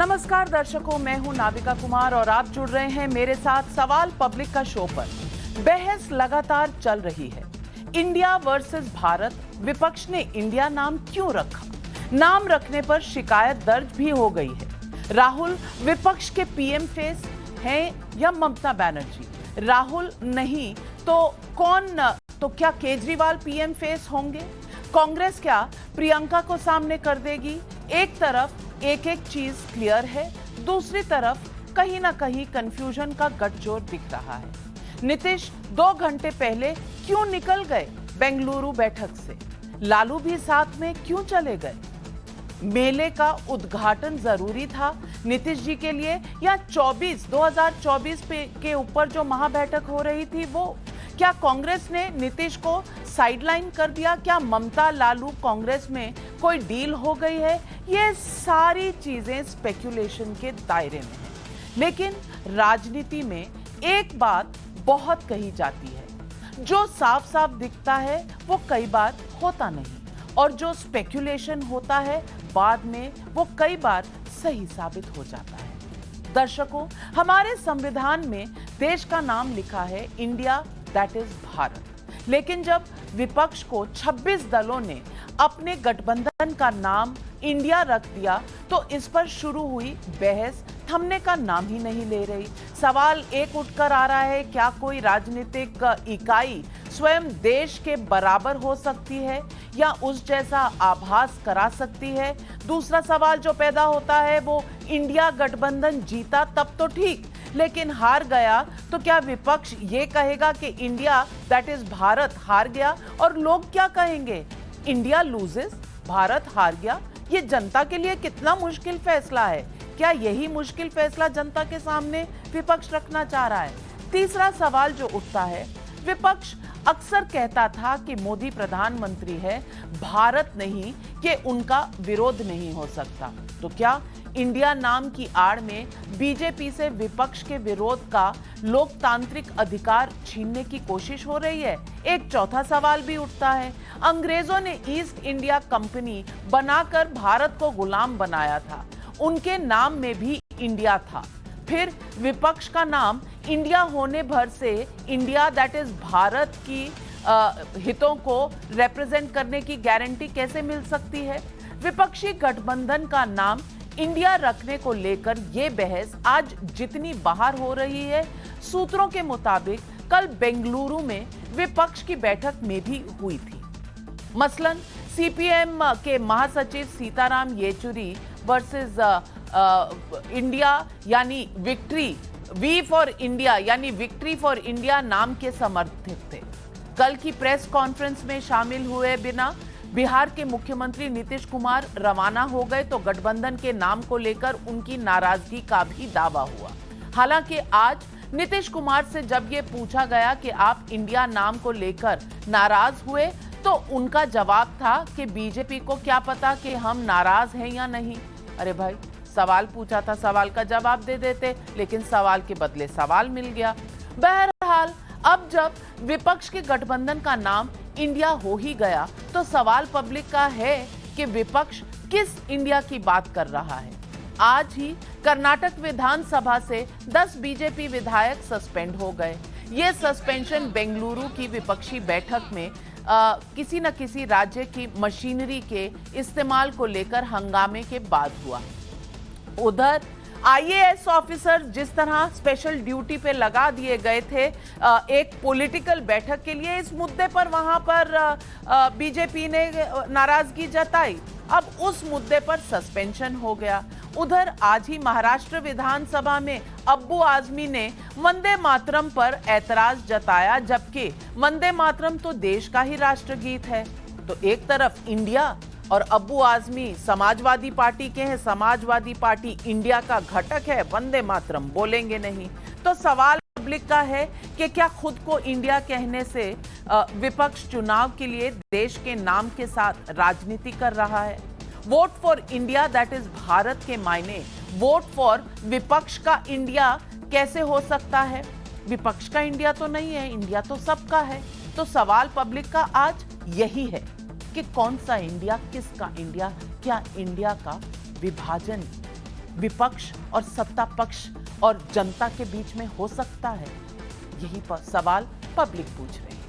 नमस्कार दर्शकों, मैं हूं नाविका कुमार और आप जुड़ रहे हैं मेरे साथ सवाल पब्लिक का शो पर। बहस लगातार चल रही है। India versus Bharat. विपक्ष ने इंडिया नाम क्यों रखा? नाम रखने पर शिकायत दर्ज भी हो गई है। राहुल विपक्ष के पीएम फेस हैं या ममता बनर्जी? राहुल नहीं तो कौन? तो क्या केजरीवाल पीएम फेस होंगे? कांग्रेस क्या प्रियंका को सामने कर देगी? एक तरफ एक एक चीज क्लियर है, दूसरी तरफ कहीं ना कहीं कंफ्यूजन का गठजोड़ दिख रहा है। नीतीश 2 घंटे पहले क्यों निकल गए बेंगलुरु बैठक से? लालू भी साथ में क्यों चले गए? मेले का उद्घाटन जरूरी था नीतीश जी के लिए या 2024 के ऊपर जो महाबैठक हो रही थी वो? क्या कांग्रेस ने नीतीश को साइडलाइन कर दिया? क्या ममता लालू कांग्रेस में कोई डील हो गई है? ये सारी चीजें स्पेक्यूलेशन के दायरे में हैं। लेकिन राजनीति में एक बात बहुत कही जाती है, जो साफ साफ दिखता है वो कई बार होता नहीं, और जो स्पेक्यूलेशन होता है बाद में वो कई बार सही साबित हो जाता है। दर्शकों, हमारे संविधान में देश का नाम लिखा है इंडिया, दैट इज भारत। लेकिन जब विपक्ष को 26 दलों ने अपने गठबंधन का नाम इंडिया रख दिया तो इस पर शुरू हुई बहस थमने का नाम ही नहीं ले रही। सवाल एक उठकर आ रहा है, क्या कोई राजनीतिक इकाई स्वयं देश के बराबर हो सकती है या उस जैसा आभास करा सकती है? दूसरा सवाल जो पैदा होता है वो, इंडिया गठबंधन जीता तब तो ठीक, लेकिन हार गया तो क्या विपक्ष ये कहेगा कि इंडिया दैट इज भारत हार गया? और लोग क्या कहेंगे? इंडिया लूजेस, भारत हार गया। ये जनता के लिए कितना मुश्किल फैसला है। क्या यही मुश्किल फैसला जनता के सामने विपक्ष रखना चाह रहा है? तीसरा सवाल जो उठता है, विपक्ष अक्सर कहता था कि मोदी प्रधानमंत्री है, भारत नहीं, कि उनका विरोध नहीं हो सकता। तो क्या इंडिया नाम की आड़ में बीजेपी से विपक्ष के विरोध का लोकतांत्रिक अधिकार छीनने की कोशिश हो रही है? एक चौथा सवाल भी उठता है, अंग्रेजों ने ईस्ट इंडिया कंपनी बनाकर भारत को गुलाम बनाया था, उनके नाम में भी इंडिया था। फिर विपक्ष का नाम इंडिया होने भर से इंडिया दैट इज भारत की हितों को रिप्रेजेंट करने की गारंटी कैसे मिल सकती है? विपक्षी गठबंधन का नाम इंडिया रखने को लेकर यह बहस आज जितनी बाहर हो रही है, सूत्रों के मुताबिक कल बेंगलुरु में विपक्ष की बैठक में भी हुई थी। मसलन सीपीएम के महासचिव सीताराम येचुरी वर्सेस इंडिया यानी विक्ट्री, वी फॉर इंडिया यानी विक्ट्री फॉर इंडिया नाम के समर्थक थे। कल की प्रेस कॉन्फ्रेंस में शामिल हुए बिना बिहार के मुख्यमंत्री नीतीश कुमार रवाना हो गए तो गठबंधन के नाम को लेकर उनकी नाराजगी का भी दावा हुआ। हालांकि आज नीतीश कुमार से जब ये पूछा गया कि आप इंडिया नाम को लेकर नाराज हुए तो उनका जवाब था कि बीजेपी को क्या पता कि हम नाराज हैं या नहीं। अरे भाई, सवाल पूछा था, सवाल का जवाब दे देते, लेकिन सवाल के बदले सवाल मिल गया। बहरहाल, अब जब विपक्ष के गठबंधन का नाम इंडिया हो ही गया तो सवाल पब्लिक का है कि विपक्ष किस इंडिया की बात कर रहा है। आज ही कर्नाटक विधानसभा से 10 बीजेपी विधायक सस्पेंड हो गए। ये सस्पेंशन बेंगलुरु की विपक्षी बैठक में किसी न किसी राज्य की मशीनरी के इस्तेमाल को लेकर हंगामे के बाद हुआ। उधर आईएएस ऑफिसर जिस तरह स्पेशल ड्यूटी पे लगा दिए गए थे एक पॉलिटिकल बैठक के लिए, इस मुद्दे पर वहां पर बीजेपी ने नाराजगी जताई। अब उस मुद्दे पर सस्पेंशन हो गया। उधर आज ही महाराष्ट्र विधानसभा में अब्बू आजमी ने वंदे मातरम पर ऐतराज जताया, जबकि वंदे मातरम तो देश का ही राष्ट्रगीत है। तो एक तरफ इंडिया और अब्बू आजमी समाजवादी पार्टी के हैं, समाजवादी पार्टी इंडिया का घटक है, वंदे मातरम बोलेंगे नहीं। तो सवाल पब्लिक का है कि क्या खुद को इंडिया कहने से विपक्ष चुनाव के लिए देश के नाम के साथ राजनीति कर रहा है? Vote for India that is Bharat के मायने वोट फॉर विपक्ष का इंडिया कैसे हो सकता है? विपक्ष का इंडिया तो नहीं है, इंडिया तो सबका है। तो सवाल पब्लिक का आज यही है कि कौन सा इंडिया, किसका इंडिया? क्या इंडिया का विभाजन विपक्ष और सत्ता पक्ष और जनता के बीच में हो सकता है? यही सवाल पब्लिक पूछ रही है।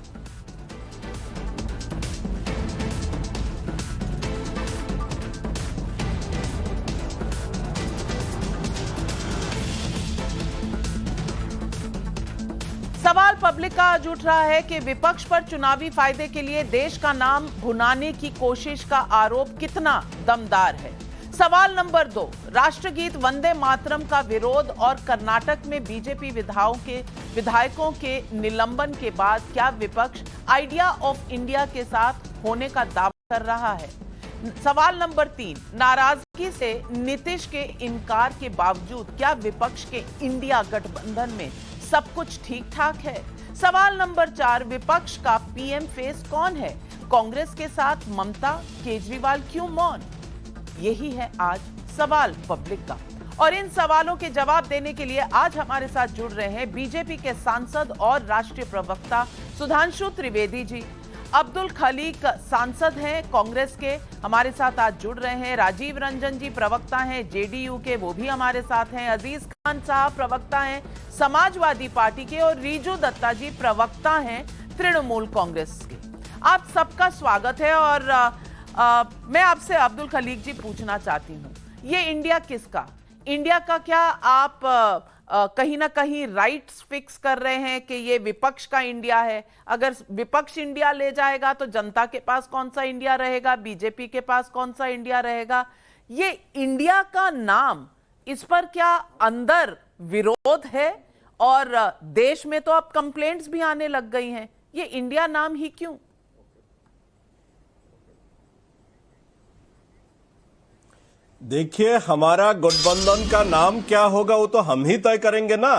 सवाल पब्लिक का आज उठ रहा है कि विपक्ष पर चुनावी फायदे के लिए देश का नाम भुनाने की कोशिश का आरोप कितना दमदार है। सवाल नंबर 2, राष्ट्रगीत वंदे मातरम का विरोध और कर्नाटक में बीजेपी विधायकों के निलंबन के बाद क्या विपक्ष आइडिया ऑफ इंडिया के साथ होने का दावा कर रहा है? सवाल नंबर 3, नाराजगी से नीतीश के इनकार के बावजूद क्या विपक्ष के इंडिया गठबंधन में सब कुछ ठीक ठाक है? सवाल नंबर 4, विपक्ष का पीएम फेस कौन है? कांग्रेस के साथ ममता, केजरीवाल क्यों मौन? यही है आज सवाल पब्लिक का। और इन सवालों के जवाब देने के लिए आज हमारे साथ जुड़ रहे हैं बीजेपी के सांसद और राष्ट्रीय प्रवक्ता सुधांशु त्रिवेदी जी। अब्दुल खलीक सांसद हैं कांग्रेस के, हमारे साथ आज जुड़ रहे हैं। राजीव रंजन जी प्रवक्ता हैं जेडीयू के, वो भी हमारे साथ हैं। अजीज खान साहब प्रवक्ता हैं समाजवादी पार्टी के, और रिजू दत्ता जी प्रवक्ता हैं तृणमूल कांग्रेस के। आप सबका स्वागत है। और मैं आपसे अब्दुल खलीक जी पूछना चाहती हूँ, ये इंडिया किसका? इंडिया का क्या आप कहीं ना कहीं राइट्स फिक्स कर रहे हैं कि ये विपक्ष का इंडिया है? अगर विपक्ष इंडिया ले जाएगा तो जनता के पास कौन सा इंडिया रहेगा, बीजेपी के पास कौन सा इंडिया रहेगा? ये इंडिया का नाम, इस पर क्या अंदर विरोध है? और देश में तो अब कंप्लेंट्स भी आने लग गई हैं, ये इंडिया नाम ही क्यों? देखिए, हमारा गठबंधन का नाम क्या होगा वो तो हम ही तय करेंगे ना।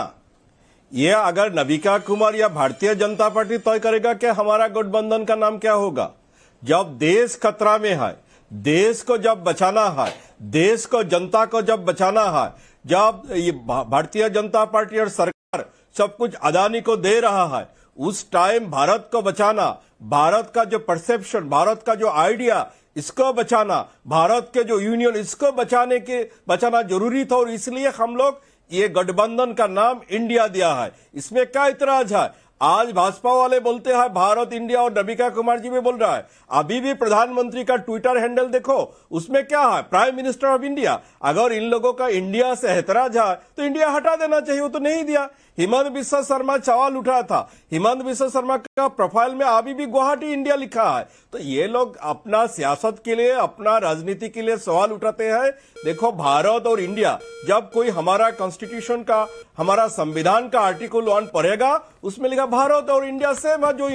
ये अगर नविका कुमार या भारतीय जनता पार्टी तय करेगा कि हमारा गठबंधन का नाम क्या होगा? जब देश खतरा में है, देश को जब बचाना है, देश को जनता को जब बचाना है, जब ये भारतीय जनता पार्टी और सरकार सब कुछ अदानी को दे रहा है, उस टाइम भारत को बचाना, भारत का जो परसेप्शन, भारत का जो आइडिया, इसको बचाना, भारत के जो यूनियन, इसको बचाना जरूरी था। और इसलिए हम लोग ये गठबंधन का नाम इंडिया दिया है। इसमें क्या इतराज है? आज भाजपा वाले बोलते हैं भारत इंडिया, और नविका कुमार जी भी बोल रहा है। अभी भी प्रधानमंत्री का ट्विटर हैंडल देखो, उसमें क्या है? Prime minister of India. अगर इन लोगों का इंडिया से एतराज है तो इंडिया हटा देना चाहिए, वो तो नहीं दिया। हिमंत बिस्वा शर्मा सवाल उठा था, हिमंत बिस्वा शर्मा का प्रोफाइल में अभी भी गुवाहाटी इंडिया लिखा है। तो ये लोग अपना सियासत के लिए, अपना राजनीति के लिए सवाल उठाते हैं। देखो, भारत और इंडिया, जब कोई हमारा कॉन्स्टिट्यूशन का, हमारा संविधान का आर्टिकल 1 पढ़ेगा, उसमें लिखा भारत और इंडिया सेम है, जो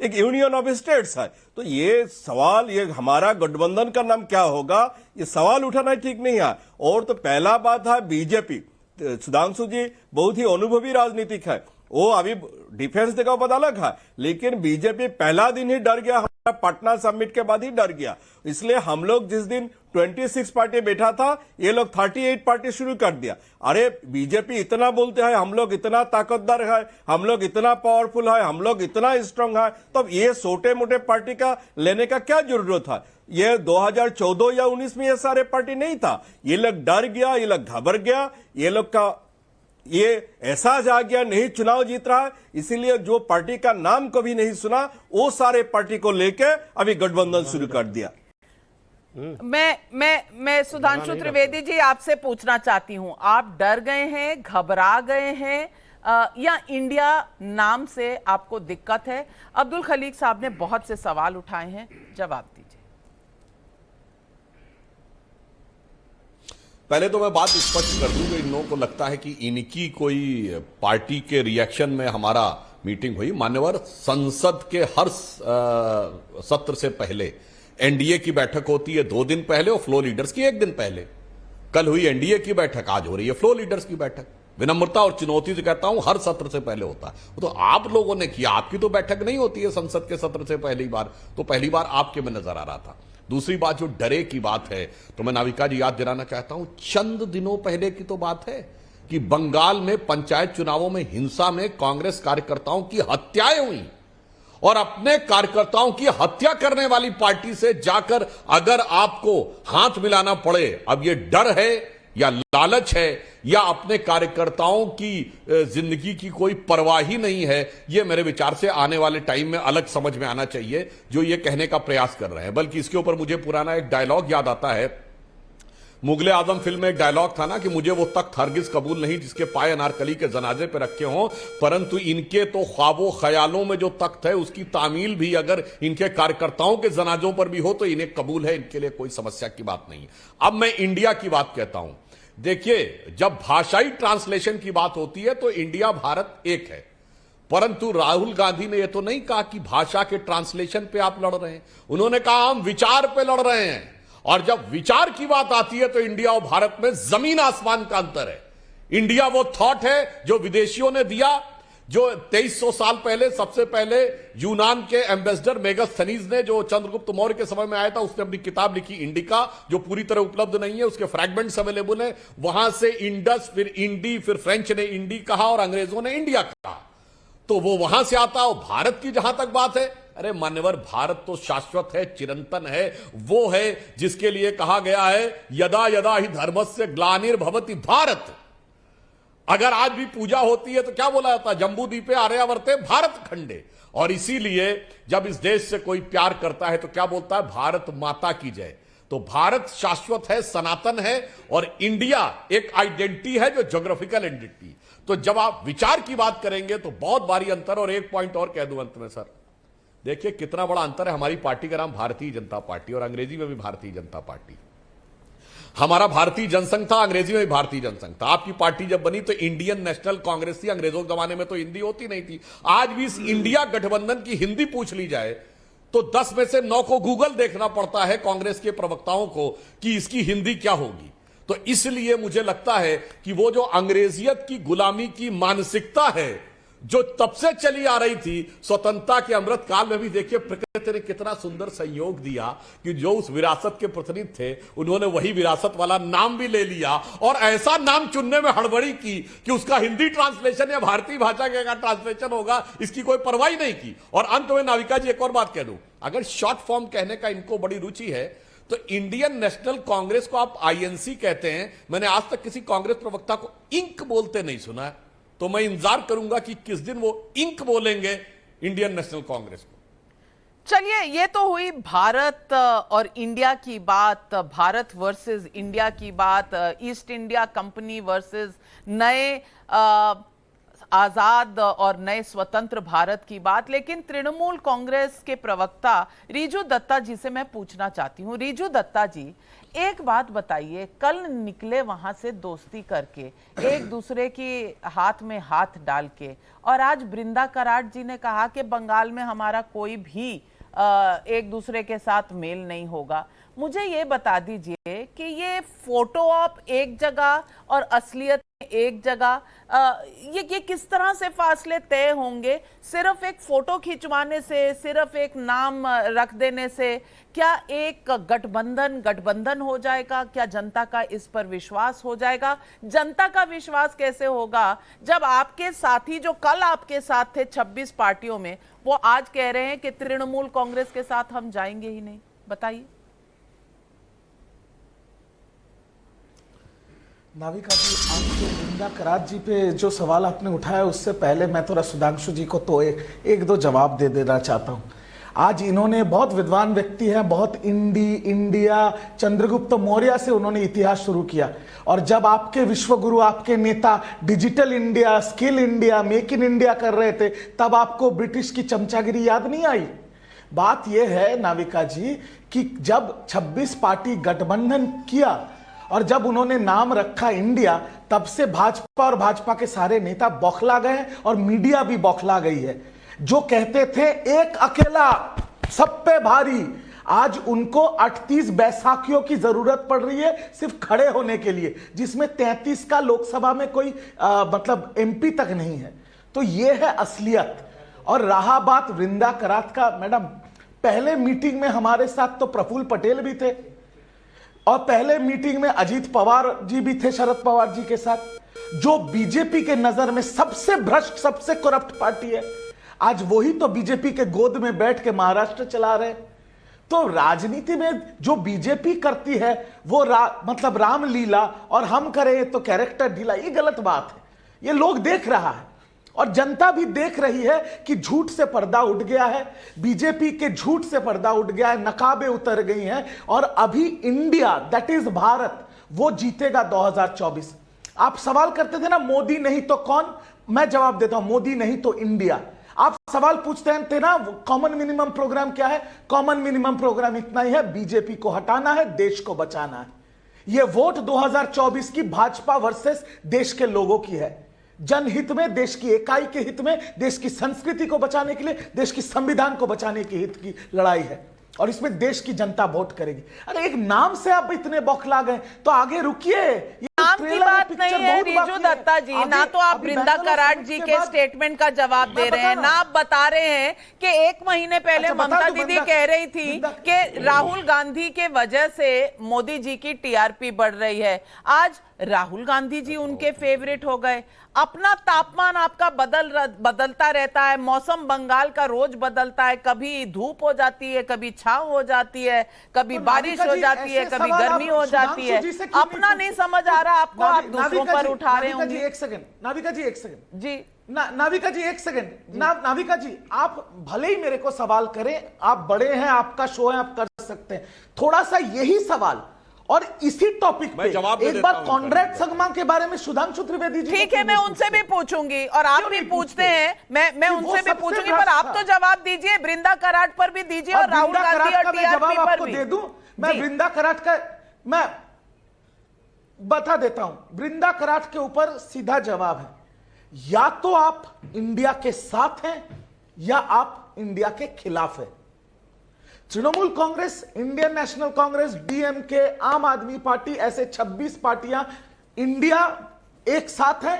एक यूनियन ऑफ स्टेट्स है। तो ये सवाल, ये हमारा गठबंधन का नाम क्या होगा, ये सवाल उठाना ठीक नहीं है। और तो पहला बात है बीजेपी, सुधांशु जी बहुत ही अनुभवी राजनीतिक है, वो अभी डिफेंस देगा पता अलग है, लेकिन बीजेपी पहला दिन ही डर गया, हमारा पटना समिट के बाद ही डर गया। इसलिए हम लोग जिस दिन 26 पार्टी बैठा था, ये लोग 38 पार्टी शुरू कर दिया। अरे बीजेपी इतना बोलते हैं हम लोग इतना ताकतवर है, हम लोग इतना पावरफुल है, हम लोग इतना स्ट्रांग है, तो ये छोटे मोटे पार्टी का लेने का क्या जरूरत है? ये 2014 या 19 में ये सारे पार्टी नहीं था। ये लोग डर गया, ये लोग घबरा गया, ये लोग का ये एहसास आ गया नहीं चुनाव जीत रहा है, इसीलिए जो पार्टी का नाम कभी नहीं सुना वो सारे पार्टी को लेके अभी गठबंधन शुरू कर दिया। मैं सुधांशु त्रिवेदी जी आपसे पूछना चाहती हूं, आप डर गए हैं, घबरा गए हैं, या इंडिया नाम से आपको दिक्कत है? अब्दुल खलीक साहब ने बहुत से सवाल उठाए हैं, जवाब दीजिए। पहले तो मैं बात स्पष्ट कर दूं कि इन लोगों को लगता है कि इनकी कोई पार्टी के रिएक्शन में हमारा मीटिंग हुई। मान्यवर, संसद के हर सत्र से पहले एनडीए की बैठक होती है 2 दिन पहले, और फ्लो लीडर्स की 1 दिन पहले। कल हुई एनडीए की बैठक, आज हो रही है फ्लो लीडर्स की बैठक। विनम्रता और चुनौती से कहता हूं, हर सत्र से पहले होता है। वो तो आप लोगों ने किया, आपकी तो बैठक नहीं होती है संसद के सत्र से पहली बार, तो पहली बार आपके में नजर आ रहा था। दूसरी बात, जो डरे की बात है, तो मैं नाविका जी याद दिलाना चाहता हूं, चंद दिनों पहले की तो बात है कि बंगाल में पंचायत चुनावों में हिंसा में कांग्रेस कार्यकर्ताओं की हत्याएं हुई, और अपने कार्यकर्ताओं की हत्या करने वाली पार्टी से जाकर अगर आपको हाथ मिलाना पड़े, अब ये डर है या लालच है या अपने कार्यकर्ताओं की जिंदगी की कोई परवाह ही नहीं है, ये मेरे विचार से आने वाले टाइम में अलग समझ में आना चाहिए जो ये कहने का प्रयास कर रहे हैं। बल्कि इसके ऊपर मुझे पुराना एक डायलॉग याद आता है, मुगले आजम फिल्म में एक डायलॉग था ना कि मुझे वो तख्त हरगिज कबूल नहीं जिसके पाए अनारकली के जनाजे पे रखे हों, परंतु इनके तो ख्वाबों ख्यालों में जो तख्त है उसकी तामील भी अगर इनके कार्यकर्ताओं के जनाजों पर भी हो तो इन्हें कबूल है, इनके लिए कोई समस्या की बात नहीं है। अब मैं इंडिया की बात कहता हूं। देखिए, जब भाषाई ट्रांसलेशन की बात होती है तो इंडिया भारत एक है, परंतु राहुल गांधी ने यह तो नहीं कहा कि भाषा के ट्रांसलेशन पे आप लड़ रहे हैं, उन्होंने कहा हम विचार पे लड़ रहे हैं। और जब विचार की बात आती है तो इंडिया और भारत में जमीन आसमान का अंतर है। इंडिया वो थॉट है जो विदेशियों ने दिया, जो 2300 साल पहले सबसे पहले यूनान के एम्बेसडर मेगास्थनीज ने, जो चंद्रगुप्त मौर्य के समय में आया था, उसने अपनी किताब लिखी इंडिका, जो पूरी तरह उपलब्ध नहीं है, उसके फ्रैगमेंट्स अवेलेबल है। वहां से इंडस, फिर इंडी, फिर फ्रेंच ने इंडी कहा और अंग्रेजों ने इंडिया कहा, तो वो वहां से आता है। भारत की जहां तक बात है, अरे मान्यवर, भारत तो शाश्वत है, चिरंतन है, वो है जिसके लिए कहा गया है यदा यदा ही धर्मस्य ग्लानिर्भवति भारत। अगर आज भी पूजा होती है तो क्या बोला जाता है, जम्बू द्वीपे आर्यावर्ते भारत खंडे। और इसीलिए जब इस देश से कोई प्यार करता है तो क्या बोलता है, भारत माता की जय। तो भारत शाश्वत है, सनातन है, और इंडिया एक आइडेंटिटी है जो ज्योग्राफिकल आइडेंटिटी। तो जब आप विचार की बात करेंगे तो बहुत भारी अंतर। और एक पॉइंट और कह दूं अंत में, सर देखिए कितना बड़ा अंतर है। हमारी पार्टी का नाम भारतीय जनता पार्टी, और अंग्रेजी में भी भारतीय जनता पार्टी। हमारा भारतीय जनसंघ था, अंग्रेजी में भी भारतीय जनसंघ था। आपकी पार्टी जब बनी तो इंडियन नेशनल कांग्रेस थी, अंग्रेजों के जमाने में तो हिंदी होती नहीं थी। आज भी इस इंडिया गठबंधन की हिंदी पूछ ली जाए तो 10 में से 9 को गूगल देखना पड़ता है कांग्रेस के प्रवक्ताओं को कि इसकी हिंदी क्या होगी। तो इसलिए मुझे लगता है कि वो जो अंग्रेजियत की गुलामी की मानसिकता है जो तब से चली आ रही थी, स्वतंत्रता के अमृत काल में भी देखिए प्रकृति ने कितना सुंदर संयोग दिया कि जो उस विरासत के प्रतिनिधि थे उन्होंने वही विरासत वाला नाम भी ले लिया, और ऐसा नाम चुनने में हड़बड़ी की कि उसका हिंदी ट्रांसलेशन या भारतीय भाषा का ट्रांसलेशन होगा, इसकी कोई परवाह नहीं की। और अंत में नाविका जी एक और बात कह दूं, अगर शॉर्ट फॉर्म कहने का इनको बड़ी रुचि है तो इंडियन नेशनल कांग्रेस को आप आईएनसी कहते हैं। मैंने आज तक किसी कांग्रेस प्रवक्ता को इंक बोलते नहीं सुना है, तो मैं इंतजार करूंगा कि किस दिन वो इंक बोलेंगे इंडियन नेशनल कांग्रेस को। चलिए, ये तो हुई भारत और इंडिया की बात, भारत वर्सेस इंडिया की बात, ईस्ट इंडिया कंपनी वर्सेस नए आजाद और नए स्वतंत्र भारत की बात। लेकिन तृणमूल कांग्रेस के प्रवक्ता रिजू दत्ता जी से मैं पूछना चाहती हूं। रिजू दत्ता जी, एक बात बताइए, कल निकले वहां से दोस्ती करके, एक दूसरे की हाथ में हाथ डाल के, और आज बृंदा कराट जी ने कहा कि बंगाल में हमारा कोई भी एक दूसरे के साथ मेल नहीं होगा। मुझे ये बता दीजिए कि ये फोटो ऑप एक जगह और असलियत एक जगह, ये किस तरह से फासले तय होंगे? सिर्फ एक फोटो खिंचवाने से, सिर्फ एक नाम रख देने से क्या एक गठबंधन हो जाएगा? क्या जनता का इस पर विश्वास हो जाएगा? जनता का विश्वास कैसे होगा जब आपके साथी जो कल आपके साथ थे 26 पार्टियों में, वो आज कह रहे हैं कि तृणमूल कांग्रेस के साथ हम जाएंगे ही नहीं? बताइए। नाविका जी, आपके बृंदा कराट जी पे जो सवाल आपने उठाया उससे पहले मैं थोड़ा सुधांशु जी को तो एक दो जवाब दे देना चाहता हूँ। आज इन्होंने, बहुत विद्वान व्यक्ति हैं, बहुत इंडिया चंद्रगुप्त मौर्य से उन्होंने इतिहास शुरू किया, और जब आपके विश्वगुरु, आपके नेता digital India, skill India, make in India कर रहे थे, तब आपको ब्रिटिश की चमचागिरी याद नहीं आई? बात यह है नाविका जी कि जब 26 पार्टी गठबंधन किया और जब उन्होंने नाम रखा इंडिया, तब से भाजपा और भाजपा के सारे नेता बौखला गए और मीडिया भी बौखला गई है। जो कहते थे एक अकेला सब पे भारी, आज उनको 38 बैसाखियों की जरूरत पड़ रही है सिर्फ खड़े होने के लिए, जिसमें 33 का लोकसभा में कोई मतलब एमपी तक नहीं है। तो ये है असलियत। और रहा बात वृंदा करात का, मैडम, पहले मीटिंग में हमारे साथ तो प्रफुल्ल पटेल भी थे, और पहले मीटिंग में अजीत पवार जी भी थे शरद पवार जी के साथ, जो बीजेपी के नजर में सबसे भ्रष्ट, सबसे करप्ट पार्टी है। आज वही तो बीजेपी के गोद में बैठ के महाराष्ट्र चला रहे। तो राजनीति में जो बीजेपी करती है वो मतलब रामलीला, और हम करें तो कैरेक्टर ढीला, ये गलत बात है। ये लोग देख रहा है और जनता भी देख रही है कि झूठ से पर्दा उठ गया है, बीजेपी के झूठ से पर्दा उठ गया है, नकाबें उतर गई हैं, और अभी इंडिया, दैट इज भारत, वो जीतेगा 2024। आप सवाल करते थे ना मोदी नहीं तो कौन, मैं जवाब देता हूं मोदी नहीं तो इंडिया। आप सवाल पूछते थे ना कॉमन मिनिमम प्रोग्राम क्या है, कॉमन मिनिमम प्रोग्राम इतना ही है, बीजेपी को हटाना है, देश को बचाना है। यह वोट 2024 की भाजपा वर्सेस देश के लोगों की है, जनहित में, देश की इकाई के हित में, देश की संस्कृति को बचाने के लिए, देश की संविधान को बचाने के हित की लड़ाई है, और इसमें देश की जनता वोट करेगी। अरे एक नाम से आप इतने बौखला गए तो आगे रुकिए, नाम की बात नहीं है रिजू दत्ता जी, ना तो आप वृंदा कराड़ जी के स्टेटमेंट का जवाब दे रहे हैं, ना आप बता रहे हैं कि 1 महीने पहले ममता दीदी कह रही थी कि राहुल गांधी के वजह से मोदी जी की टीआरपी बढ़ रही है। आज राहुल गांधी जी उनके फेवरेट हो गए। अपना तापमान आपका बदलता रहता है, मौसम बंगाल का रोज बदलता है, कभी धूप हो जाती है, कभी छांव हो जाती है, कभी बारिश हो जाती है, कभी गर्मी हो जाती है। अपना नहीं समझ आ रहा आपको, आप दूसरों पर उठा रहे होंगे। एक सेकंड नाविका जी, एक सेकंड जी, नाविका जी एक सेकंड, नाविका जी आप भले ही मेरे को सवाल करें, आप बड़े हैं, आपका शो है, आप कर सकते हैं, थोड़ा सा यही सवाल और इसी टॉपिक पे एक बार कॉन्ड्रेड संगमा के बारे में सुधांशु त्रिवेदी जी, ठीक है, मैं उनसे भी पूछूंगी और आप भी पूछते हैं, मैं उनसे भी पूछूंगी, पर आप तो जवाब दीजिए, वृंदा कराड़ पर भी दीजिए और राहुल गांधी और टीआरपी पर भी दे दूं। मैं वृंदा कराड़ का मैं बता देता हूं, वृंदा कराड़ के ऊपर सीधा जवाब है, या तो आप इंडिया के साथ हैं या आप इंडिया के खिलाफ हैं। Trinamool Congress, Indian national Congress, DMK, आम आदमी पार्टी, ऐसे 26 पार्टियां इंडिया एक साथ है।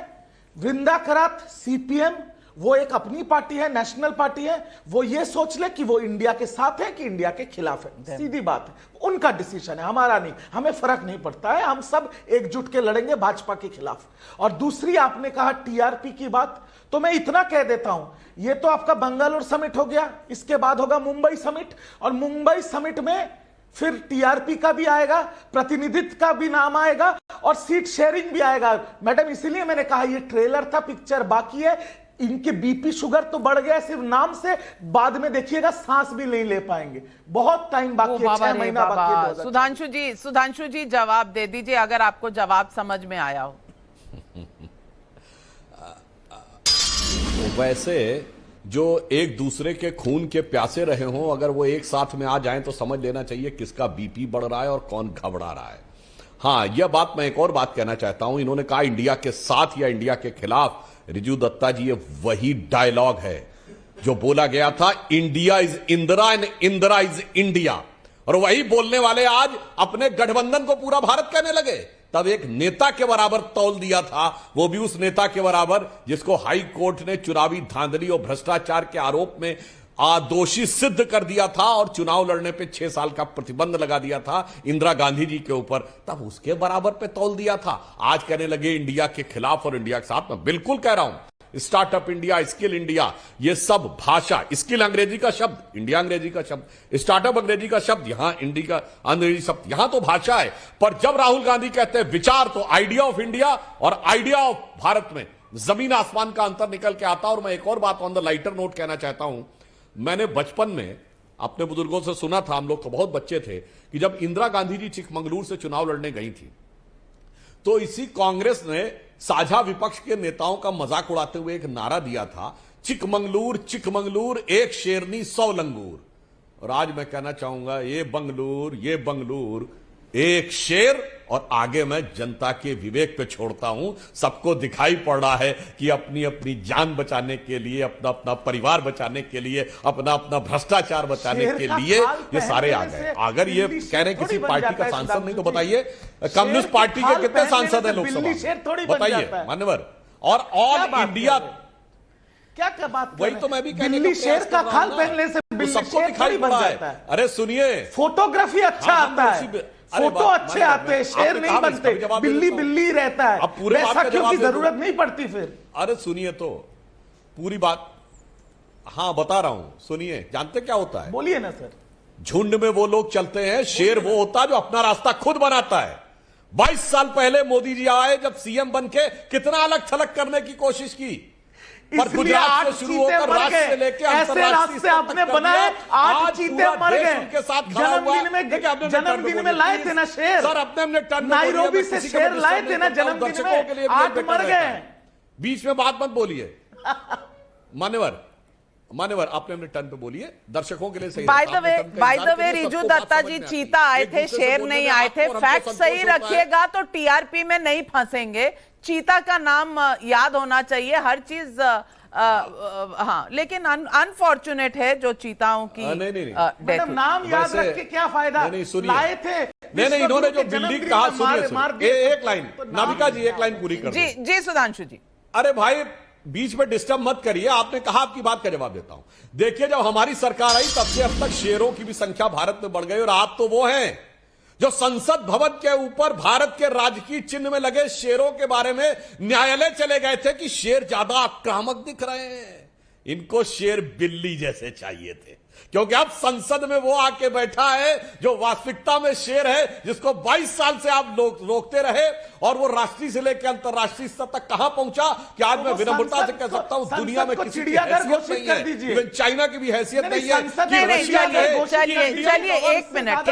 वृंदा कराड़ सीपीएम, वो एक अपनी पार्टी है, नेशनल पार्टी है, वो ये सोच ले कि वो इंडिया के साथ है कि इंडिया के खिलाफ है, सीधी बात है, उनका डिसीजन है, हमारा नहीं, हमें फर्क नहीं पड़ता है, हम सब एकजुट के लड़ेंगे भाजपा के खिलाफ। और दूसरी आपने कहा टीआरपी की बात, तो मैं इतना कह देता हूं, ये तो आपका बंगलुरु समिट हो गया, इसके बाद होगा मुंबई समिट, और मुंबई समिट में फिर टीआरपी का भी आएगा, प्रतिनिधित्व का भी नाम आएगा और सीट शेयरिंग भी आएगा। मैडम इसीलिए मैंने कहा ये ट्रेलर था, पिक्चर बाकी है। इनके बीपी शुगर तो बढ़ गया सिर्फ नाम से, बाद में देखिएगा सांस भी नहीं ले पाएंगे, बहुत टाइम बाकी है, 6 महीना बाकी है। सुधांशु जी जवाब दे दीजिए अगर आपको जवाब समझ में आया हो। वैसे जो एक दूसरे के खून के प्यासे रहे हों, अगर वो एक साथ में आ जाएं तो समझ लेना चाहिए किसका बीपी बढ़ रहा है और कौन घबरा रहा है। हाँ, यह बात मैं एक और बात कहना चाहता हूं, इन्होंने कहा इंडिया के साथ या इंडिया के खिलाफ। रिजू दत्ता जी, ये वही डायलॉग है जो बोला गया था, India is Indira and Indira is India, और वही बोलने वाले आज अपने गठबंधन को पूरा भारत कहने लगे। तब एक नेता के बराबर तौल दिया था, वो भी उस नेता के बराबर जिसको हाई कोर्ट ने चुनावी धांधली और भ्रष्टाचार के आरोप में दोषी सिद्ध कर दिया था और चुनाव लड़ने पे 6 साल का प्रतिबंध लगा दिया था इंदिरा गांधी जी के ऊपर, तब उसके बराबर पे तौल दिया था। आज कहने लगे इंडिया के खिलाफ और इंडिया के साथ। मैं बिल्कुल कह रहा हूं, स्टार्टअप इंडिया, स्किल इंडिया, ये सब भाषा, स्किल अंग्रेजी का शब्द, इंडिया अंग्रेजी का शब्द, स्टार्टअप अंग्रेजी का शब्द, यहां इंडिया अंग्रेजी शब्द, यहां तो भाषा है। पर जब राहुल गांधी कहते हैं विचार, तो आइडिया ऑफ इंडिया और आइडिया ऑफ भारत में जमीन आसमान का अंतर निकल के आता। और मैं एक और बात ऑन द लाइटर नोट कहना चाहता हूं, मैंने बचपन में अपने बुजुर्गों से सुना था, हम लोग तो बहुत बच्चे थे, कि जब इंदिरा गांधी जी चिकमंगलूर से चुनाव लड़ने गई थी तो इसी कांग्रेस ने साझा विपक्ष के नेताओं का मजाक उड़ाते हुए एक नारा दिया था, चिकमंगलूर चिकमंगलूर एक शेरनी 100 लंगूर। और आज मैं कहना चाहूंगा, ये बंगलूर एक शेर, और आगे मैं जनता के विवेक पे छोड़ता हूं। सबको दिखाई पड़ रहा है कि अपनी अपनी जान बचाने के लिए, अपना अपना परिवार बचाने के लिए, अपना अपना भ्रष्टाचार बचाने के लिए ये सारे आ गए। अगर ये कह रहे किसी पार्टी का सांसद नहीं, तो बताइए कम्युनिस्ट पार्टी के कितने सांसद हैं लोकसभा में, बताइए मान्यवर। और ऑल इंडिया क्या बात, वही तो मैं भी कहने बिल्ली शेर का खाल पहनने से बिल्ली सबको दिखाई पड़ रहा है। अरे सुनिए, फोटोग्राफी अच्छा आता है, फोटो अच्छे आते हैं, शेर नहीं बनते, बिल्ली रहता है, अब पूरे बैसाखियों की जरूरत नहीं पड़ती फिर। अरे सुनिए तो पूरी बात, हाँ बता रहा हूं, सुनिए। जानते क्या होता है? बोलिए ना सर। झुंड में वो लोग चलते हैं, शेर वो होता है जो अपना रास्ता खुद बनाता है। 22 साल पहले मोदी जी आए जब सीएम बन के, कितना अलग थलग करने की कोशिश की, पर गुजरात से शुरू होकर राज्य से लेकर ऐसे रास्ते आपने बनाए, 8 चीते मर गए। उनके साथ जन्मदिन में लाए थे ना शेर, सर, अपने टर्न नाइरोबी से शेर लाए थे ना जन्मदिन में, 8 मर गए। बीच में बात मत बोलिए। मान्यवर आपने अपने टर्न पे बोलिए, दर्शकों के लिए सही। By the way Riju Dutta ji, चीता आए थे, शेर नहीं आए थे। फैक्ट सही रखिएगा तो टीआरपी में नहीं फंसेंगे। चीता का नाम याद होना चाहिए हर चीज। हाँ, लेकिन अनफॉर्चुनेट है जो चीताओं की मतलब नाम याद रख के क्या फायदा, लाए थे। नहीं, इन्होंने जो बिल्डिंग कहा, सुनिए एक लाइन, नाविका जी एक लाइन पूरी कर जी सुधांशु जी। अरे भाई, बीच में डिस्टर्ब मत करिए, आपने कहा, आपकी बात का जवाब देता हूं। देखिए, जब हमारी सरकार आई तब से अब तक शेरों की भी संख्या भारत में बढ़ गई, और आप तो वो हैं जो संसद भवन के ऊपर भारत के राजकीय चिन्ह में लगे शेरों के बारे में न्यायालय चले गए थे कि शेर ज्यादा आक्रामक दिख रहे हैं। इनको शेर बिल्ली जैसे चाहिए थे, क्योंकि अब संसद में वो आके बैठा है जो वास्तविकता में शेर है, जिसको 22 साल से आप लोग रोकते रहे, और वो राष्ट्रीय से लेकर अंतरराष्ट्रीय स्तर तक कहां पहुंचा कि आज मैं विनम्रता से कह सकता हूं दुनिया में किसी की हैसियत नहीं है, इवन चाइना की भी हैसियत नहीं है। चलिए एक मिनट,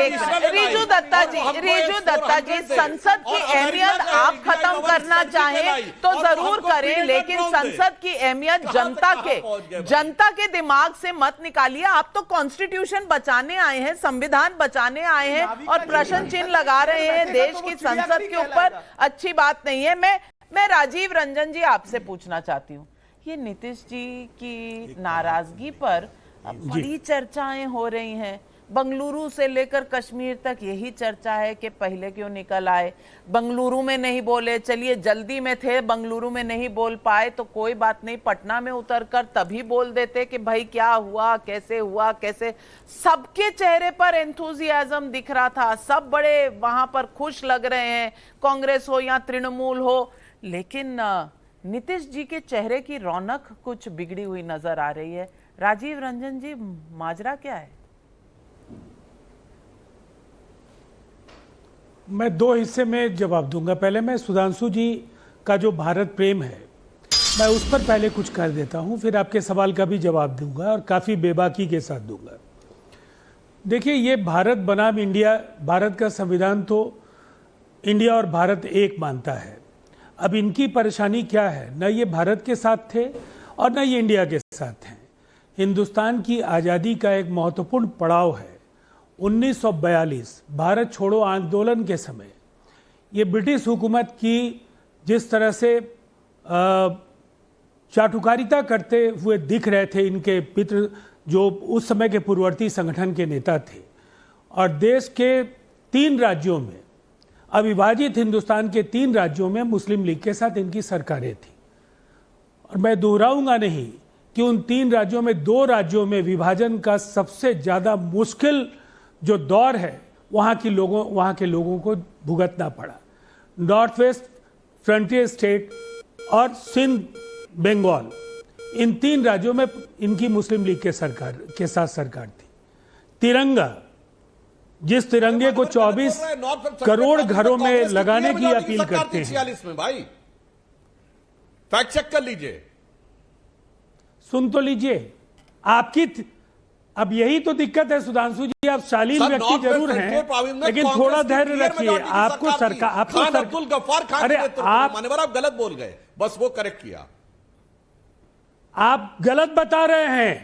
रिजू दत्ता जी, संसद की अहमियत आप खत्म करना चाहें तो जरूर करें, लेकिन संसद की अहमियत जनता के दिमाग से मत निकालिए। आप तो कॉन्स्टिट्यूशन बचाने आए हैं, संविधान बचाने आए हैं, और प्रश्न चिन्ह लगा रहे हैं देश की संसद के ऊपर। अच्छी बात नहीं है। मैं राजीव रंजन जी आपसे पूछना चाहती हूँ, ये नीतीश जी की नाराजगी पर बड़ी चर्चाएं हो रही हैं। बंगलुरु से लेकर कश्मीर तक यही चर्चा है कि पहले क्यों निकल आए, बंगलुरु में नहीं बोले। चलिए, जल्दी में थे, बंगलुरु में नहीं बोल पाए तो कोई बात नहीं, पटना में उतरकर तभी बोल देते कि भाई क्या हुआ, कैसे। सबके चेहरे पर एंथुजियाज्म दिख रहा था, सब बड़े वहां पर खुश लग रहे हैं, कांग्रेस हो या तृणमूल हो। लेकिन नीतीश जी के चेहरे की रौनक कुछ बिगड़ी हुई नजर आ रही है। राजीव रंजन जी, माजरा क्या है? मैं 2 हिस्से में जवाब दूंगा। पहले मैं सुधांशु जी का जो भारत प्रेम है, मैं उस पर पहले कुछ कर देता हूं, फिर आपके सवाल का भी जवाब दूंगा, और काफ़ी बेबाकी के साथ दूंगा। देखिए, ये भारत बनाम इंडिया, भारत का संविधान तो इंडिया और भारत एक मानता है। अब इनकी परेशानी क्या है, न ये भारत के साथ थे और न ये इंडिया के साथ हैं। हिंदुस्तान की आज़ादी का एक महत्वपूर्ण पड़ाव है 1942 भारत छोड़ो आंदोलन के समय। ये ब्रिटिश हुकूमत की जिस तरह से चाटुकारिता करते हुए दिख रहे थे इनके पितृ, जो उस समय के पूर्ववर्ती संगठन के नेता थे, और देश के 3 राज्यों में, अविभाजित हिंदुस्तान के 3 राज्यों में मुस्लिम लीग के साथ इनकी सरकारें थी। और मैं दोहराऊंगा नहीं कि उन 3 राज्यों में 2 राज्यों में विभाजन का सबसे ज़्यादा मुश्किल जो दौर है वहाँ के लोगों को भुगतना पड़ा। नॉर्थ वेस्ट फ्रंटियर स्टेट और सिंध, बंगाल, इन 3 राज्यों में इनकी मुस्लिम लीग के साथ सरकार थी। तिरंगा, जिस तिरंगे को 24 करोड़ घरों में लगाने की अपील करते हैं। 46 में भाई, फैक्ट चेक कर लीजिए, सुन तो लीजिए। आपकी अब यही तो दिक्कत है सुधांशु जी, आप शालीन व्यक्ति जरूर हैं, लेकिन थोड़ा धैर्य रखिए। आपको सरकार, अरे आप गलत बोल गए, बस वो करेक्ट किया। आप गलत बता रहे हैं।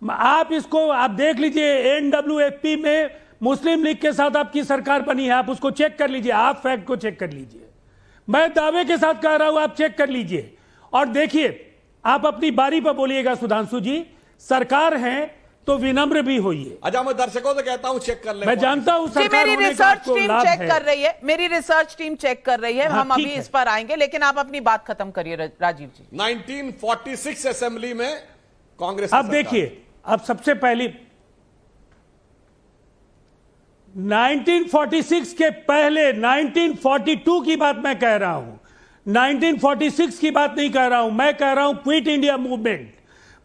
आप देख लीजिए, एनडब्ल्यूएफपी में मुस्लिम लीग के साथ आपकी सरकार बनी है, आप उसको चेक कर लीजिए, आप फैक्ट को चेक कर लीजिए। मैं दावे के साथ कह रहा हूं, आप चेक कर लीजिए और देखिए। आप अपनी बारी पर बोलिएगा सुधांशु जी, सरकार है तो विनम्र भी होइए। अच्छा, मैं दर्शकों से कहता हूं चेक कर ले। मैं जानता हूं सरकार मेरी रिसर्च टीम चेक कर रही है, मेरी रिसर्च टीम चेक कर रही है। हम अभी इस पर आएंगे, लेकिन आप अपनी बात खत्म करिए राजीव जी। 1946 असेंबली में कांग्रेस, अब देखिए, अब सबसे पहली 1946 के पहले 1942 की बात मैं कह रहा हूं, 1946 की बात नहीं कह रहा हूं। मैं कह रहा हूं क्विट इंडिया मूवमेंट,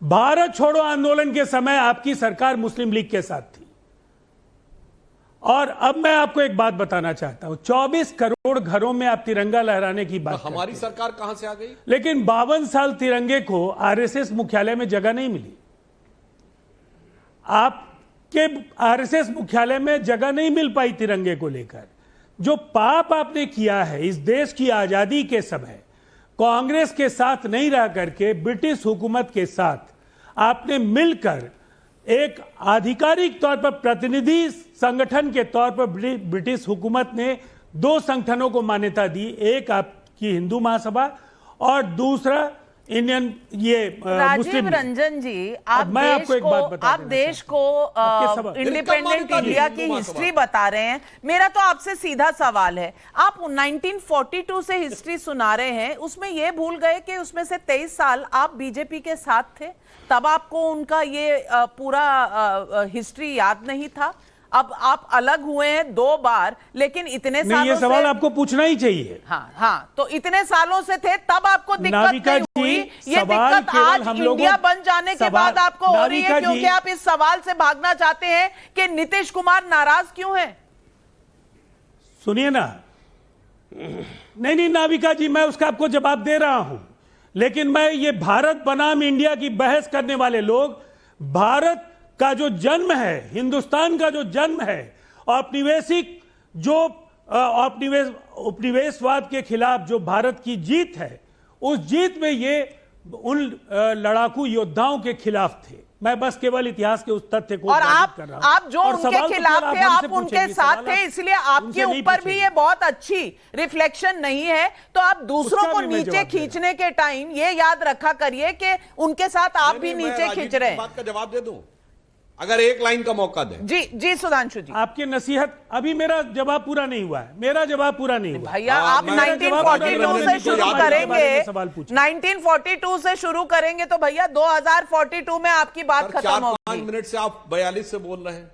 भारत छोड़ो आंदोलन के समय आपकी सरकार मुस्लिम लीग के साथ थी। और अब मैं आपको एक बात बताना चाहता हूं, 24 करोड़ घरों में आप तिरंगा लहराने की बात तो हमारी सरकार कहां से आ गई? लेकिन 52 साल तिरंगे को आरएसएस मुख्यालय में जगह नहीं मिली। आपके आरएसएस मुख्यालय में जगह नहीं मिल पाई तिरंगे को लेकर। जो पाप आपने किया है इस देश की आजादी के समय, कांग्रेस के साथ नहीं रह करके ब्रिटिश हुकूमत के साथ आपने मिलकर एक आधिकारिक तौर पर प्रतिनिधि संगठन के तौर पर ब्रिटिश हुकूमत ने 2 संगठनों को मान्यता दी, एक आपकी हिंदू महासभा और दूसरा इंडियन राजीव मुस्लिम। रंजन जी, आप देश को इंडिपेंडेंट इंडिया की हिस्ट्री बता रहे हैं। मेरा तो आपसे सीधा सवाल है, आप 1942 से हिस्ट्री सुना रहे हैं, उसमें ये भूल गए कि उसमें से 23 साल आप बीजेपी के साथ थे, तब आपको उनका ये पूरा हिस्ट्री याद नहीं था। अब आप अलग हुए हैं 2 बार, लेकिन इतने सालों ये सवाल आपको पूछना ही चाहिए। हाँ, तो इतने सालों से थे, तब आपको दिक्कत नहीं हुई। ये दिक्कत आज इंडिया बन जाने के बाद आपको हो रही है, क्योंकि आप इस सवाल से भागना चाहते हैं कि नीतीश कुमार नाराज क्यों है। सुनिए ना, नहीं नाविका जी, मैं उसका आपको जवाब दे रहा हूं, लेकिन मैं ये भारत बनाम इंडिया की बहस करने वाले लोग, भारत का जो जन्म है, हिंदुस्तान का जो जन्म है, औपनिवेशिक जो उपनिवेशवाद के खिलाफ जो भारत की जीत है, उस जीत में ये उन लड़ाकू योद्धाओं के खिलाफ थे। मैं बस केवल इतिहास के उस तथ्य को और आप जो उनके खिलाफ थे, आप उनके साथ थे, इसलिए आपके ऊपर भी ये बहुत अच्छी रिफ्लेक्शन नहीं है। तो आप दूसरों को नीचे खींचने के टाइम ये याद रखा करिए कि उनके साथ आप भी नीचे खींच रहे हैं। बात का जवाब दे दूं, अगर एक लाइन का मौका दें। जी सुधांशु जी, आपकी नसीहत, अभी मेरा जवाब पूरा नहीं हुआ है, मेरा जवाब पूरा नहीं हुआ। भैया आप 1942 से शुरू करेंगे, 1942 से शुरू करेंगे तो भैया 2042 में आपकी बात खत्म होगी। 4-5 मिनट से आप 42 से बोल रहे हैं।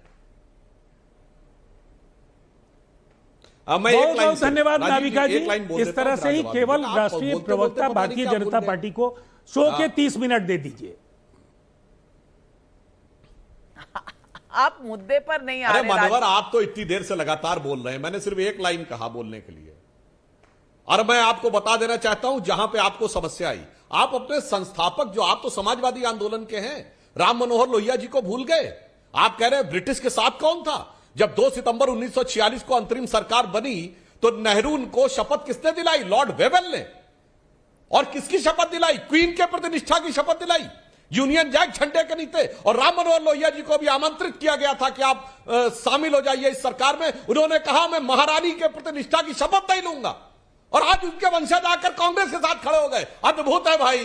बहुत बहुत धन्यवाद नाविका जी। इस तरह से ही केवल राष्ट्रीय प्रवक्ता भारतीय जनता पार्टी को शो के 30 मिनट दे दीजिए। आप मुद्दे पर नहीं आ रहे। अरे मानवर, आप तो इतनी देर से लगातार बोल रहे हैं, मैंने सिर्फ एक लाइन कहा बोलने के लिए। और मैं आपको बता देना चाहता हूं, जहां पे आपको समस्या आई, आप अपने संस्थापक, जो आप तो समाजवादी आंदोलन के हैं, राम मनोहर लोहिया जी को भूल गए। आप कह रहे हैं ब्रिटिश के साथ कौन था? जब 2 सितंबर 1946 को अंतरिम सरकार बनी तो नेहरू को शपथ किसने दिलाई? लॉर्ड वेवेल ने। और किसकी शपथ दिलाई? क्वीन के प्रति निष्ठा की शपथ दिलाई। यूनियन जैक झंडे के नीचे। और राम मनोहर लोहिया जी को भी आमंत्रित किया गया था कि आप शामिल हो जाइए इस सरकार में। उन्होंने कहा मैं महारानी के प्रति निष्ठा की शपथ नहीं लूंगा। और आज उनके वंशज आकर कांग्रेस के साथ खड़े हो गए। अद्भुत है भाई,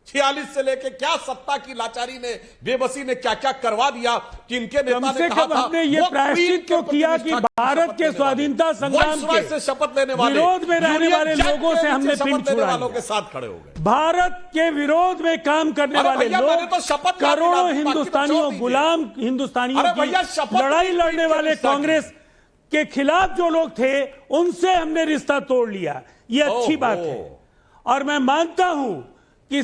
46 से लेके क्या सत्ता की लाचारी ने, बेबसी ने क्या क्या करवा दिया कि इनके नेता ने कहा था। हमने ये प्रायश्चित तो किया कि भारत के स्वाधीनता संग्राम के शपथ लेने वाले, विरोध में रहने वाले लोगों से हमने पिंड छुड़ाया, के साथ खड़े हो गए। भारत के विरोध में काम करने वाले लोग, करोड़ों हिंदुस्तानियों, गुलाम हिंदुस्तानियों की लड़ाई लड़ने वाले कांग्रेस के खिलाफ जो लोग थे, उनसे हमने रिश्ता तोड़ लिया। ये अच्छी बात है। और मैं मानता हूं कि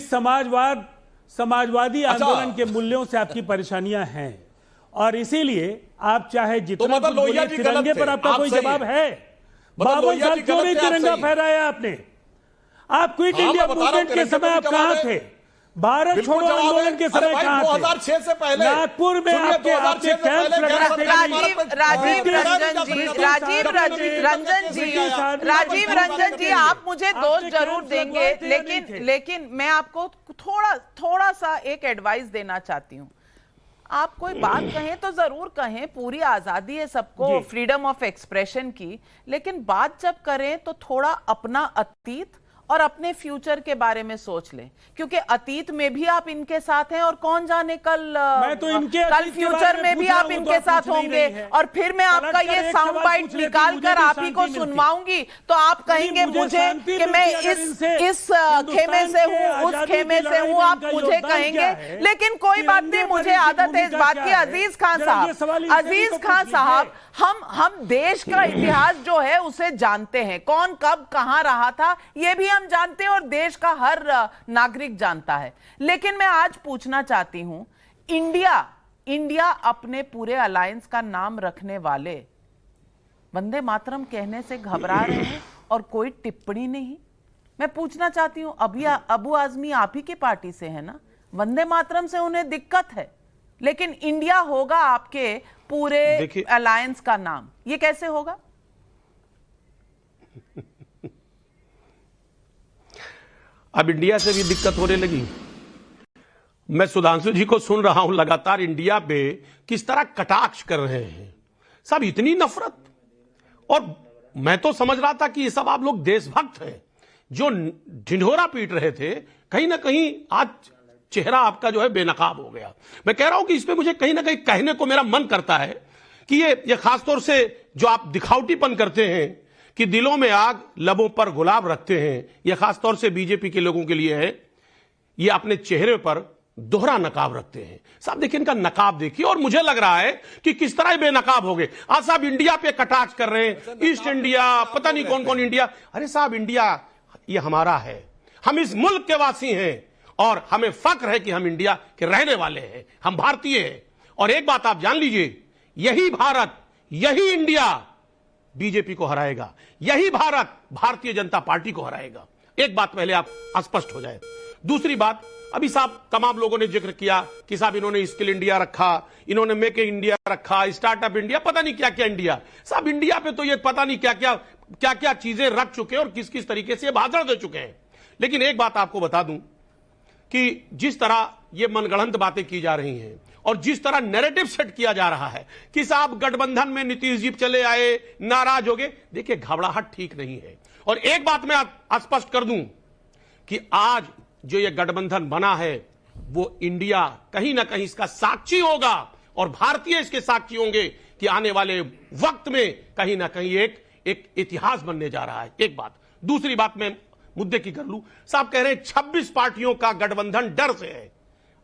समाजवादी आंदोलन के मूल्यों से आपकी परेशानियां हैं, और इसीलिए आप चाहे जितना तो लोहिया जी तिरंगे पर आपका कोई जवाब है। 52 साल क्यों नहीं तिरंगा फहराया आपने? आप क्विट इंडिया मूवमेंट के समय आप कहां थे? भारत छोड़ो आंदोलन के समय कहां थे? 2006 से पहले नागपुर में आपके कैंप लगा थे। राजीव रंजन जी, आप मुझे दोष जरूर देंगे, लेकिन मैं आपको थोड़ा सा एक एडवाइस देना चाहती हूँ। आप कोई बात कहें तो जरूर कहें, पूरी आजादी है सबको फ्रीडम ऑफ एक्सप्रेशन की, लेकिन बात जब करें तो थोड़ा अपना अतीत और अपने फ्यूचर के बारे में सोच लें, क्योंकि अतीत में भी आप इनके साथ हैं और कौन जाने कल फ्यूचर में भी आप इनके साथ होंगे। और फिर मैं आपका ये साउंड बाइट निकाल कर आप ही को सुनवाऊंगी तो आप कहेंगे मुझे कि मैं इस खेमे से हूँ, उस खेमे से हूँ, आप मुझे कहेंगे। लेकिन कोई बात नहीं, मुझे आदत है इस बात की। अजीज खान साहब, हम देश का इतिहास जो है उसे जानते हैं, कौन कब कहां रहा था ये भी हम जानते हैं और देश का हर नागरिक जानता है। लेकिन मैं आज पूछना चाहती हूं, इंडिया अपने पूरे अलायंस का नाम रखने वाले वंदे मातरम कहने से घबरा रहे हैं और कोई टिप्पणी नहीं। मैं पूछना चाहती हूं, अभी अबू आजमी आप ही की पार्टी से है ना? वंदे मातरम से उन्हें दिक्कत है, लेकिन इंडिया होगा आपके पूरे अलायंस का नाम, ये कैसे होगा? अब इंडिया से भी दिक्कत होने लगी। मैं सुधांशु जी को सुन रहा हूं लगातार इंडिया पे किस तरह कटाक्ष कर रहे हैं। सब इतनी नफरत, और मैं तो समझ रहा था कि ये सब आप लोग देशभक्त हैं जो ढिंढोरा पीट रहे थे। कहीं ना कहीं आज चेहरा आपका जो है बेनकाब हो गया। मैं कह रहा हूं कि इस पे मुझे कहीं ना कहीं कहने को मेरा मन करता है कि ये खासतौर से जो आप दिखावटीपन करते हैं कि दिलों में आग लबों पर गुलाब रखते हैं, यह खासतौर से बीजेपी के लोगों के लिए है। ये अपने चेहरे पर दोहरा नकाब रखते हैं। साहब देखिए, इनका नकाब देखिए, और मुझे लग रहा है कि किस तरह बेनकाब हो गए। आज साहब इंडिया पे कटाक्ष कर रहे हैं, ईस्ट इंडिया, पता नहीं कौन कौन इंडिया। अरे साहब, इंडिया ये हमारा है, हम इस मुल्क के वासी हैं और हमें फक्र है कि हम इंडिया के रहने वाले हैं, हम भारतीय हैं। और एक बात आप जान लीजिए, यही भारत, यही इंडिया बीजेपी को हराएगा, यही भारत भारतीय जनता पार्टी को हराएगा। एक बात पहले आप स्पष्ट हो जाए। दूसरी बात, अभी साहब तमाम लोगों ने जिक्र किया कि साहब इन्होंने स्किल इंडिया रखा, इन्होंने मेक इन इंडिया रखा, स्टार्टअप इंडिया, पता नहीं क्या क्या इंडिया। साहब इंडिया पे तो ये पता नहीं क्या क्या चीजें रख चुके हैं और किस किस तरीके से ये भाषण दे चुके हैं। लेकिन एक बात आपको बता दूं कि जिस तरह ये मनगढ़ंत बातें की जा रही हैं और जिस तरह नैरेटिव सेट किया जा रहा है कि साहब गठबंधन में नीतीश जी चले आए, नाराज हो गए, देखिए घबराहट ठीक नहीं है। और एक बात मैं स्पष्ट कर दूं कि आज जो ये गठबंधन बना है वो इंडिया कहीं ना कहीं इसका साक्षी होगा और भारतीय इसके साक्षी होंगे कि आने वाले वक्त में कहीं ना कहीं एक इतिहास बनने जा रहा है। एक बात। दूसरी बात मैं मुद्दे की कर लूं। साहब कह रहे हैं 26 पार्टियों का गठबंधन डर से है।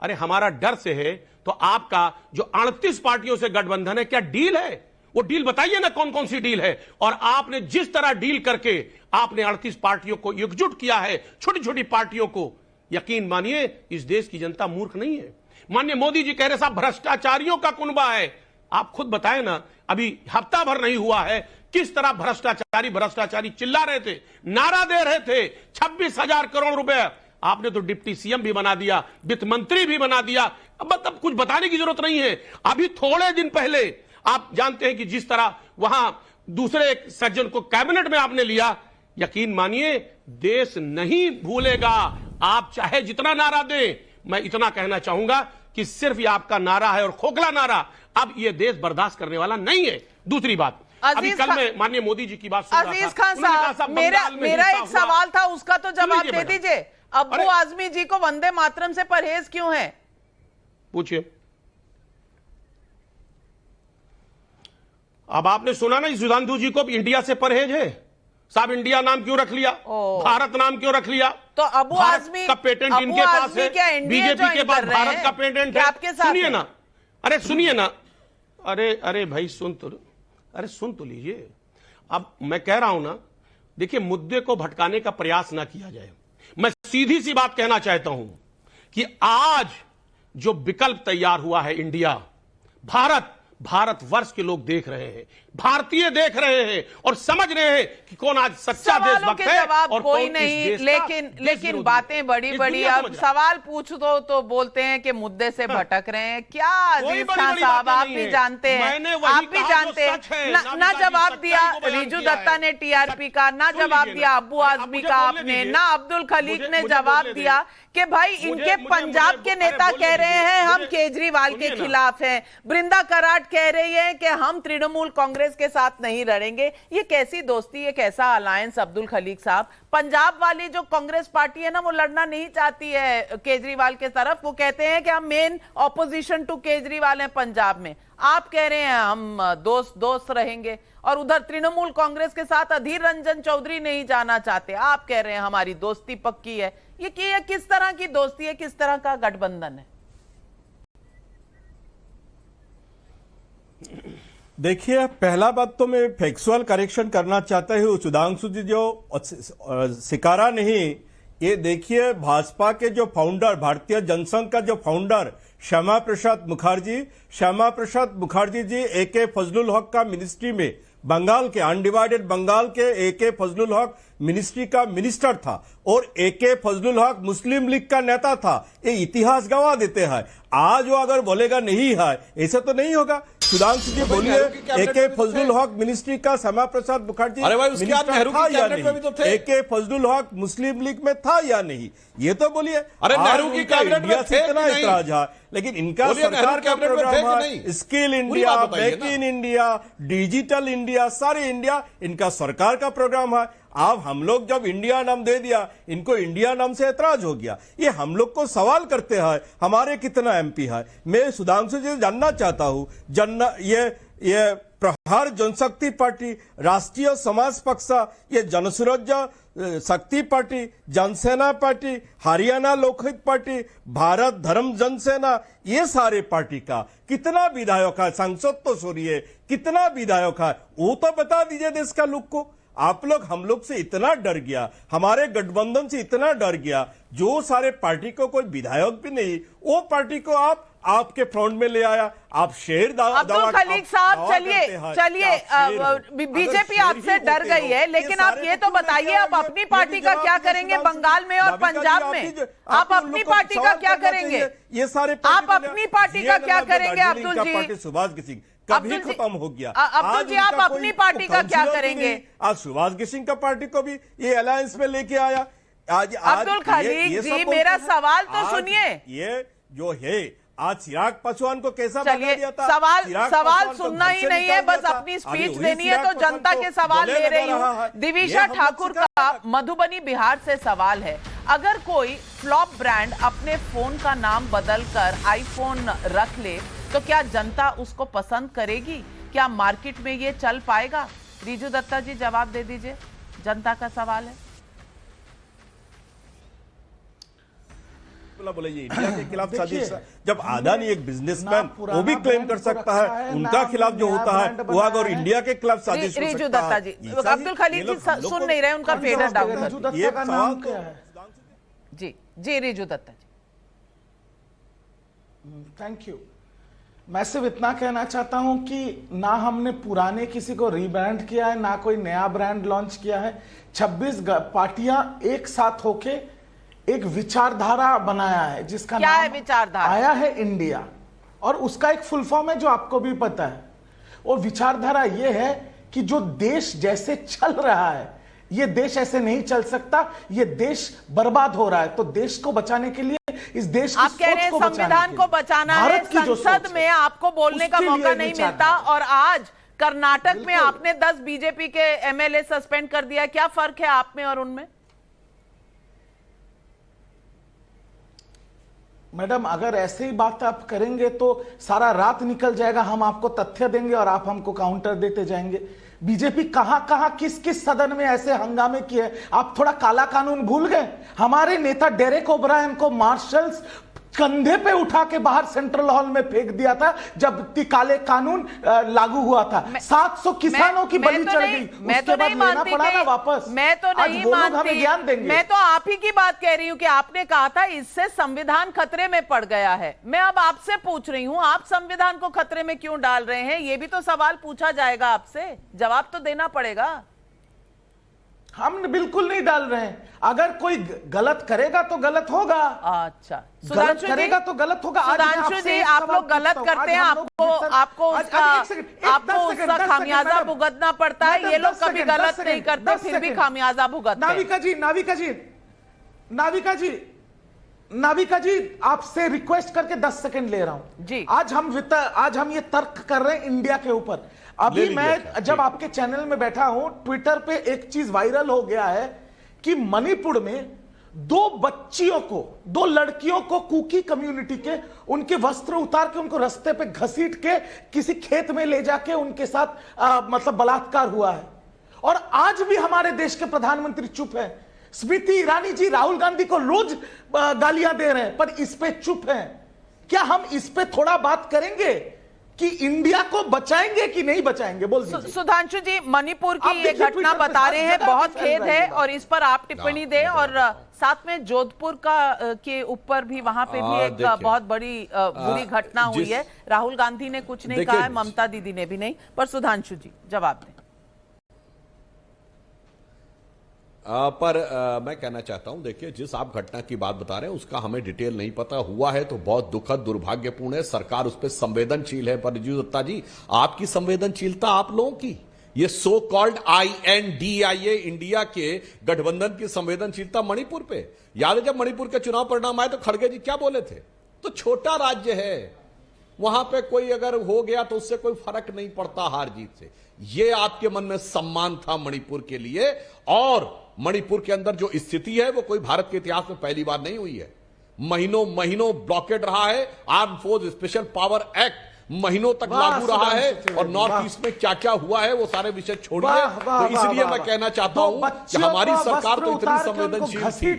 अरे हमारा डर से है तो आपका जो 38 पार्टियों से गठबंधन है, क्या डील है? वो डील बताइए ना, कौन कौन सी डील है। और आपने जिस तरह डील करके आपने 38 पार्टियों को एकजुट किया है, छोटी छोटी पार्टियों को, यकीन मानिए इस देश की जनता मूर्ख नहीं है। माननीय मोदी जी कह रहे साहब भ्रष्टाचारियों का कुनबा है। आप खुद बताएं ना, अभी हफ्ता भर नहीं हुआ है किस तरह भ्रष्टाचारी चिल्ला रहे थे, नारा दे रहे थे। 26,000 करोड़ रुपए आपने तो डिप्टी सीएम भी बना दिया, वित्त मंत्री भी बना दिया। अब मतलब कुछ बताने की जरूरत नहीं है। अभी थोड़े दिन पहले आप जानते हैं कि जिस तरह वहां दूसरे एक सज्जन को कैबिनेट में आपने लिया, यकीन मानिए देश नहीं भूलेगा। आप चाहे जितना नारा दें, मैं इतना कहना चाहूंगा कि सिर्फ ये आपका नारा है और खोखला नारा, अब ये देश बर्दाश्त करने वाला नहीं है। दूसरी बात, अभी कल मैं माननीय मोदी जी की बात सुन रहा था। अजीज खान साहब, मेरा एक सवाल था, उसका तो जवाब दे दीजिए। अब्बू आजमी जी को वंदे मातरम से परहेज क्यों है? पूछिए। अब आपने सुना ना, सुधांशु जी को इंडिया से परहेज है। साहब इंडिया नाम क्यों रख लिया, भारत नाम क्यों रख लिया? तो अबू आजमी का पेटेंट इनके पास है, बीजेपी के पास भारत का पेटेंट है। सुनिए ना, अरे सुनिए ना, अरे भाई सुन तो लीजिए। अब मैं कह रहा हूं ना, देखिए मुद्दे को भटकाने का प्रयास ना किया जाए। मैं सीधी सी बात कहना चाहता हूं कि आज जो विकल्प तैयार हुआ है इंडिया, भारतवर्ष के लोग देख रहे हैं, भारतीय देख रहे हैं और समझ रहे हैं कि कौन आज सच्चा देशभक्त है और कोई नहीं। लेकिन बातें बड़ी बड़ी, अब सवाल पूछ दो तो बोलते हैं कि मुद्दे से भटक रहे हैं। क्या अजीज खान साहब, आप भी जानते हैं, ना जवाब दिया रिजू दत्ता ने टीआरपी का, ना जवाब दिया अब्बू आजमी का आपने, ना अब्दुल खलीक ने जवाब दिया कि भाई इनके पंजाब के नेता कह रहे हैं हम केजरीवाल के खिलाफ हैं, बृंदा कराट कह रही है कि हम तृणमूल कांग्रेस के साथ नहीं लड़ेंगे। ये कैसी दोस्ती, ये कैसा अलायंस अब्दुल खलीक साहब? पंजाब वाली जो कांग्रेस पार्टी है ना, वो लड़ना नहीं चाहती है केजरीवाल के तरफ। वो कहते हैं कि हम मेन ऑपोजिशन टू केजरीवाल हैं पंजाब में। आप कह रहे हैं हम दोस्त रहेंगे, और उधर तृणमूल कांग्रेस के साथ अधीर रंजन चौधरी नहीं जाना चाहते। आप कह रहे हैं हमारी दोस्ती पक्की है। ये किस तरह की दोस्ती है, किस तरह का गठबंधन है? देखिए, पहला बात तो मैं फैक्चुअल करेक्शन करना चाहता हूं। सुधांशु जी जो सिकारा नहीं, ये देखिए भाजपा के जो फाउंडर, भारतीय जनसंघ का जो फाउंडर श्यामा प्रसाद मुखर्जी जी AK फजलुल हक का मिनिस्ट्री में बंगाल के अनडिवाइडेड बंगाल के AK फजलुल हक मिनिस्ट्री का मिनिस्टर था और AK फजलुल हक मुस्लिम लीग का नेता था। ये इतिहास गवाह देते हैं। आज वो अगर बोलेगा नहीं है, ऐसा तो नहीं होगा। सुधांशु जी बोलिए, AK फजलुल हक मिनिस्ट्री का श्यामा प्रसाद मुखर्जी अरे भाई, उसके बाद नेहरू की था या कैबिनेट में भी तो थे। AK फजलुल हक मुस्लिम लीग में था या नहीं, ये तो बोलिए। अरे नेहरू की कैबिनेट में थे इतना कि नहीं? इतराज है, लेकिन इनका बोलिए, सरकार नेहरू का कैबिनेट में थे कि प्रोग्राम नहीं? है स्किल पूरी इंडिया, बात बताइए मेक ना। इन इंडिया, डिजिटल इंडिया, सारे इंडिया इनका सरकार का प्रोग्राम है। अब हम लोग जब इंडिया नाम दे दिया, इनको इंडिया नाम से ऐतराज हो गया। ये हम लोग को सवाल करते हैं हमारे कितना MP है। मैं सुधांशु जी जानना चाहता हूं, ये प्रहार जनशक्ति पार्टी, राष्ट्रीय समाज पक्ष, ये जनसुराज्य शक्ति party, Jana Sena party, Haryana Lokhit party, Bharat धर्म जनसेना, ये सारे पार्टी का कितना विधायक है, सांसद तो छोड़िए, कितना विधायक है वो तो बता दीजिए देश का लोग को। आप लोग हम लोग से इतना डर गया, हमारे गठबंधन से इतना डर गया, जो सारे पार्टी को कोई विधायक भी नहीं, वो पार्टी को आपके फ्रंट में ले आया। आप शेर अब्दुल खलीक साहब, चलिए बीजेपी आपसे डर गई है, लेकिन आप ये तो बताइए आप अपनी पार्टी का क्या करेंगे बंगाल में और पंजाब में? आप अपनी पार्टी का क्या करेंगे? ये सारे आप अपनी पार्टी का क्या करेंगे अब्दुल जी? सुभाष गिसिंग कभी खत्म हो गया। अब्दुल जी, आप अपनी पार्टी का क्या करेंगे? आज सुभाष गिसिंग का पार्टी को भी ये अलायंस में लेके आया। आज अब्दुल खलीक जी, मेरा सवाल तो सुनिए। ये जो है आज चिराग पासवान को कैसा बना दिया था? सवाल सुनना ही नहीं है, बस अपनी स्पीच देनी है, तो जनता के सवाल ले रही हूँ। दिविशा ठाकुर का मधुबनी बिहार से सवाल है, अगर कोई फ्लॉप ब्रांड अपने फोन का नाम बदलकर आईफोन रख ले तो क्या जनता उसको पसंद करेगी? क्या मार्केट में ये चल पाएगा? रिजू दत्ता जी जवाब दे दीजिए, जनता का सवाल है। बोले ये इंडिया के खिलाफ साजिश, जब अदानी एक बिजनेसमैन वो भी क्लेम कर सकता है, उनका खिलाफ जो होता है वो अगर इंडिया के खिलाफ साजिश हो सकता है। रिजू दत्ता जी, अब्दुल खलीक जी सुन नहीं रहे, उनका फेडर डाउन। ये सवाल क्या है? जी रिजू दत्ता जी, थैंक यू। मैं सिर्फ इतना कहना चाहता हूं कि ना हमने पुराने किसी को रीब्रांड किया है, ना कोई नया ब्रांड लॉन्च किया है। 26 पार्टियां एक साथ होके एक विचारधारा बनाया है, जिसका क्या नाम है विचारधारा? आया है इंडिया, और उसका एक फुल फॉर्म है जो आपको भी पता है। और विचारधारा यह है कि जो देश जैसे चल रहा है, ये देश ऐसे नहीं चल सकता, ये देश बर्बाद हो रहा है। तो देश को बचाने के लिए, इस देश की आप कह रहे हैं संविधान को बचाना है, संसद में आपको बोलने का मौका नहीं मिलता, और आज कर्नाटक में आपने 10 बीजेपी के MLA सस्पेंड कर दिया। क्या फर्क है आप में और उनमें? मैडम, अगर ऐसे ही बात आप करेंगे तो सारा रात निकल जाएगा। हम आपको तथ्य देंगे और आप हमको काउंटर देते जाएंगे। बीजेपी कहां कहां किस किस सदन में ऐसे हंगामे किए। आप थोड़ा काला कानून भूल गए? हमारे नेता डेरेक ओब्रायन को मार्शल्स कंधे पे उठा के बाहर सेंट्रल हॉल में फेंक दिया था जब काले कानून लागू हुआ था। 700 किसानों की बलि चढ़ गई, उसके बाद लेना पड़ा ना वापस। मैं तो नहीं मानती, ज्ञान देंगे। मैं तो आप ही की बात कह रही हूं कि आपने कहा था इससे संविधान खतरे में पड़ गया है। मैं अब आपसे पूछ रही हूं, आप संविधान को खतरे में क्यों डाल रहे हैं? ये भी तो सवाल पूछा जाएगा आपसे, जवाब तो देना पड़ेगा। हम बिल्कुल नहीं डाल रहे हैं। अगर कोई गलत करेगा तो गलत होगा। अच्छा, गलत करेगा तो गलत होगा। सुधांशु जी, आप लोग गलत करते हैं, आपको उसका खामियाजा भुगतना पड़ता है। ये लोग कभी गलत नहीं करते, फिर भी खामियाजा भुगतते हैं। नाविका जी, आपसे रिक्वेस्ट करके 10 सेकंड ले रहा हूं जी। आज हम ये तर्क कर रहे हैं इंडिया के ऊपर। अभी मैं जब आपके चैनल में बैठा हूं, ट्विटर पे एक चीज वायरल हो गया है कि मणिपुर में 2 बच्चियों को, 2 लड़कियों को कुकी कम्युनिटी के उनके वस्त्र उतार के उनको रास्ते पे घसीट के किसी खेत में ले जाके उनके साथ मतलब बलात्कार हुआ है। और आज भी हमारे देश के प्रधानमंत्री चुप है। स्मृति ईरानी जी राहुल गांधी को रोज गालियां दे रहे हैं, पर इस पे चुप हैं। क्या हम इस पे थोड़ा बात करेंगे कि इंडिया को बचाएंगे कि नहीं बचाएंगे? बोल दीजिए। सुधांशु जी, मणिपुर की ये घटना बता रहे हैं, बहुत खेद है और इस पर आप टिप्पणी दें। और साथ में जोधपुर के ऊपर भी, वहां पे भी एक बहुत बड़ी बुरी घटना हुई है। राहुल गांधी ने कुछ नहीं कहा है, ममता दीदी ने भी नहीं, पर सुधांशु जी जवाब दें। मैं कहना चाहता हूं, देखिए, जिस आप घटना की बात बता रहे हैं उसका हमें डिटेल नहीं पता। हुआ है तो बहुत दुखद दुर्भाग्यपूर्ण है, सरकार उस पर संवेदनशील है। पर रिजू दत्ता जी, आपकी संवेदनशीलता आप लोगों की, ये सो कॉल्ड INDIA इंडिया के गठबंधन की संवेदनशीलता मणिपुर पे। याद है जब मणिपुर के चुनाव परिणाम आए तो खड़गे जी क्या बोले थे? तो छोटा राज्य है, वहां पे कोई अगर हो गया तो उससे कोई फर्क नहीं पड़ता हार जीत से। ये आपके मन में सम्मान था मणिपुर के लिए, और मणिपुर के अंदर जो स्थिति है वो कोई भारत के इतिहास में पहली बार नहीं हुई है। महीनों महीनों ब्लॉकेड रहा है, arm force special power act महीनों तक लागू रहा है, और नॉर्थ ईस्ट में क्या क्या हुआ है वो सारे विषय छोड़िए। तो इसलिए मैं कहना चाहता हूं कि हमारी सरकार तो इतनी संवेदनशील थी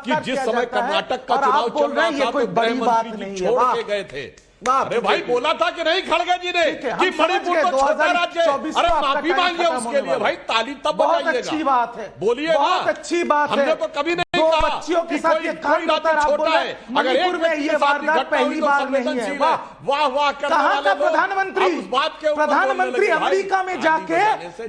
कि जिस समय कर्नाटक का चुनाव चल रहा था तो गृह मंत्री जी छोड़ के गए थे। अरे भाई, बोला था कि नहीं खड़गे जी ने कि मणिपुर तो छोटा राज्य है, अरे माफी मांगिए उसके लिए भाई, ताली तब बहुत अच्छी बात है, बोलिए, बहुत अच्छी बात है। हमने तो कभी नहीं दो कहा बच्चियों के कि साथ कोई ये कांड होता है, आप बोल रहे हैं मणिपुर में ये वारदात पहली बार नहीं है। वाह वाह, कहाँ का प्रधानमंत्री अमेरिका में जाके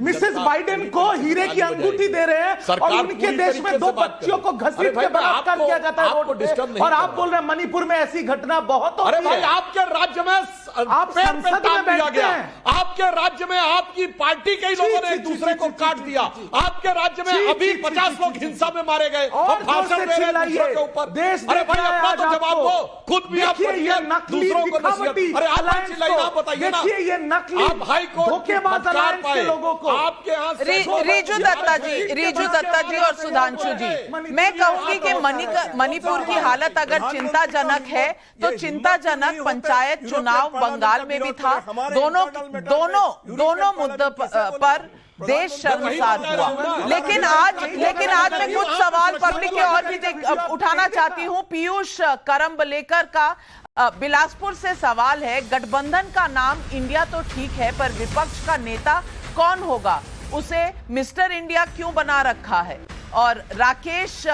मिसेस बाइडेन को हीरे की अंगूठी दे रहे हैं, और उनके देश में दो बच्चियों को घसीट के बलात्कार किया जाता है रोड पे, और आप बोल रहे हैं मणिपुर में ऐसी घटना बहुत होती है। अरे भाई, आपके राज्य में आप संसद में बैठते हैं, आपके राज्य में आपकी पार्टी के लोगों ने एक दूसरे को काट दिया, आपके राज्य में अभी 50 लोग हिंसा में मारे गए और भाषण दे रहे हैं दूसरों के ऊपर। अरे भाई, अपना तो जवाब दो, खुद भी आप दूसरों को नसीहत। अरे आप चिल्लाइए ना, बताइए ना, ये नकली आप हाई कोर्ट के लोगों को आपके यहाँ रिजू दत्ता जी और सुधांशु जी, मैं कहूंगी कि मणिपुर की हालत अगर चिंताजनक है तो चिंताजनक पंचायत चुनाव बंगाल में भी था। दोनों मुद्दों पर देश शर्मसार हुआ। लेकिन आज मैं कुछ सवाल पब्लिक के और भी उठाना चाहती हूं। पीयूष करम्बलेकर का बिलासपुर से सवाल है, गठबंधन का नाम इंडिया तो ठीक है, पर विपक्ष का नेता कौन होगा? उसे मिस्टर इंडिया क्यों बना रखा है? और राकेश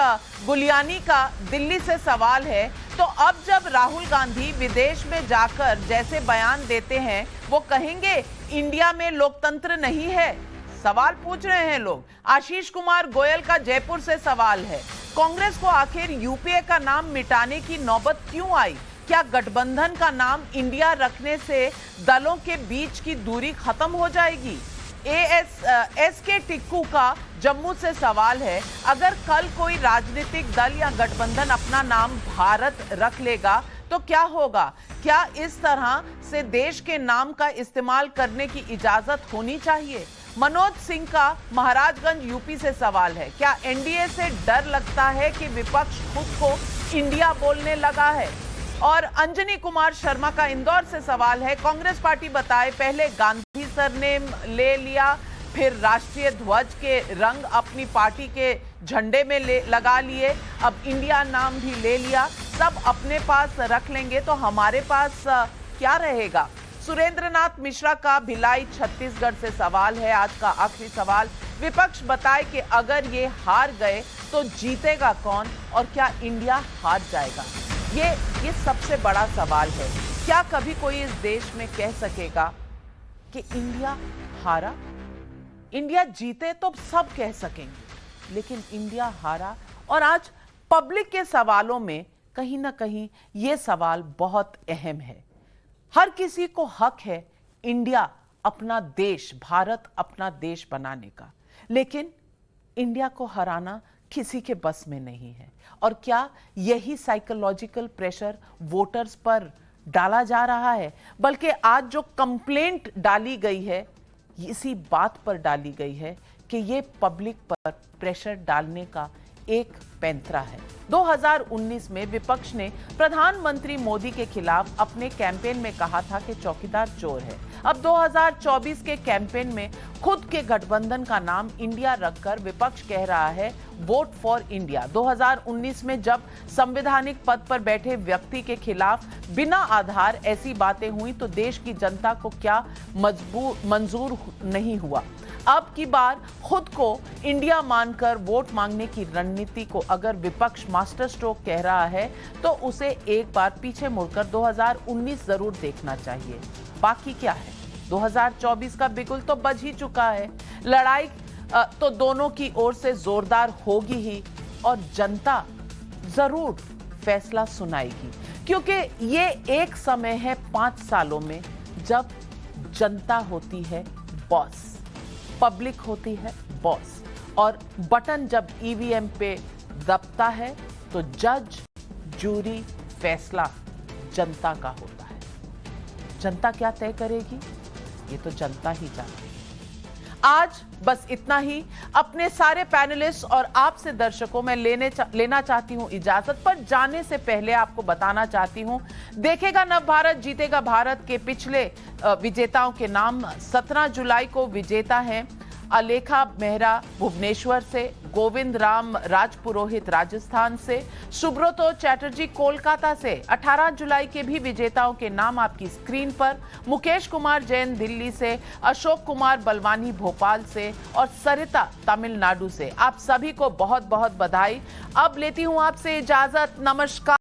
गुलियानी का दिल्ली से सवाल है, तो अब जब राहुल गांधी विदेश में जाकर जैसे बयान देते हैं, वो कहेंगे इंडिया में लोकतंत्र नहीं है? सवाल पूछ रहे हैं लोग। आशीष कुमार गोयल का जयपुर से सवाल है, कांग्रेस को आखिर यूपीए का नाम मिटाने की नौबत क्यों आई? क्या गठबंधन का नाम इंडिया रखने से दलों के बीच की दूरी खत्म हो जाएगी? एसके टिक्कू का जम्मू से सवाल है, अगर कल कोई राजनीतिक दल या गठबंधन अपना नाम भारत रख लेगा तो क्या होगा? क्या इस तरह से देश के नाम का इस्तेमाल करने की इजाजत होनी चाहिए? मनोज सिंह का महाराजगंज यूपी से सवाल है, क्या एनडीए से डर लगता है कि विपक्ष खुद को इंडिया बोलने लगा है? और अंजनी कुमार शर्मा का इंदौर से सवाल है, कांग्रेस पार्टी बताए पहले गांधी सरनेम ले लिया, फिर राष्ट्रीय ध्वज के रंग अपनी पार्टी के झंडे में लगा लिए, अब इंडिया नाम भी ले लिया, सब अपने पास रख लेंगे तो हमारे पास क्या रहेगा? सुरेंद्रनाथ मिश्रा का भिलाई छत्तीसगढ़ से सवाल है, आज का आखिरी सवाल, विपक्ष बताए कि अगर ये हार गए तो जीतेगा कौन और क्या इंडिया हार जाएगा? ये सबसे बड़ा सवाल है। क्या कभी कोई इस देश में कह सकेगा कि इंडिया हारा? इंडिया जीते तो सब कह सकेंगे, लेकिन इंडिया हारा। और आज पब्लिक के सवालों में कहीं ना कहीं ये सवाल बहुत अहम है। हर किसी को हक है इंडिया अपना देश, भारत अपना देश बनाने का, लेकिन इंडिया को हराना किसी के बस में नहीं है। और क्या यही साइकोलॉजिकल प्रेशर वोटर्स पर डाला जा रहा है? बल्कि आज जो कंप्लेंट डाली गई है, इसी बात पर डाली गई है कि ये पब्लिक पर प्रेशर डालने का एक पैंतरा है। 2019 में विपक्ष ने प्रधानमंत्री मोदी के खिलाफ अपने कैंपेन में कहा था कि चौकीदार चोर है। अब 2024 के कैंपेन में खुद के गठबंधन का नाम इंडिया रखकर विपक्ष कह रहा है वोट फॉर इंडिया। 2019 में जब संवैधानिक पद पर बैठे व्यक्ति के खिलाफ बिना आधार ऐसी बातें हुई तो देश की जनता को क्या मंजूर नहीं हुआ? अब की बार खुद को इंडिया मानकर वोट मांगने की रणनीति को अगर विपक्ष मास्टर स्ट्रोक कह रहा है तो उसे एक बार पीछे मुड़कर 2019 जरूर देखना चाहिए। बाकी क्या है? 2024 का बिगुल तो बज ही चुका है। लड़ाई तो दोनों की ओर से जोरदार होगी ही और जनता जरूर फैसला सुनाएगी, क्योंकि ये एक समय है 5 सालों में जब जनता होती है बॉस, पब्लिक होती है बॉस, और बटन जब ईवीएम पे दबता है तो जज, जूरी, फैसला जनता का होता है। जनता क्या तय करेगी ये तो जनता ही जानती है। आज बस इतना ही। अपने सारे पैनलिस्ट और आपसे दर्शकों में लेना चाहती हूं इजाजत, पर जाने से पहले आपको बताना चाहती हूं, देखेगा नव भारत जीतेगा भारत के पिछले विजेताओं के नाम। 17 जुलाई को विजेता हैं अलेखा मेहरा भुवनेश्वर से, गोविंद राम राजपुरोहित राजस्थान से, सुब्रतो चैटर्जी कोलकाता से। 18 जुलाई के भी विजेताओं के नाम आपकी स्क्रीन पर, मुकेश कुमार जैन दिल्ली से, अशोक कुमार बलवानी भोपाल से और सरिता तमिलनाडु से। आप सभी को बहुत बहुत बधाई। अब लेती हूं आपसे इजाजत, नमस्कार।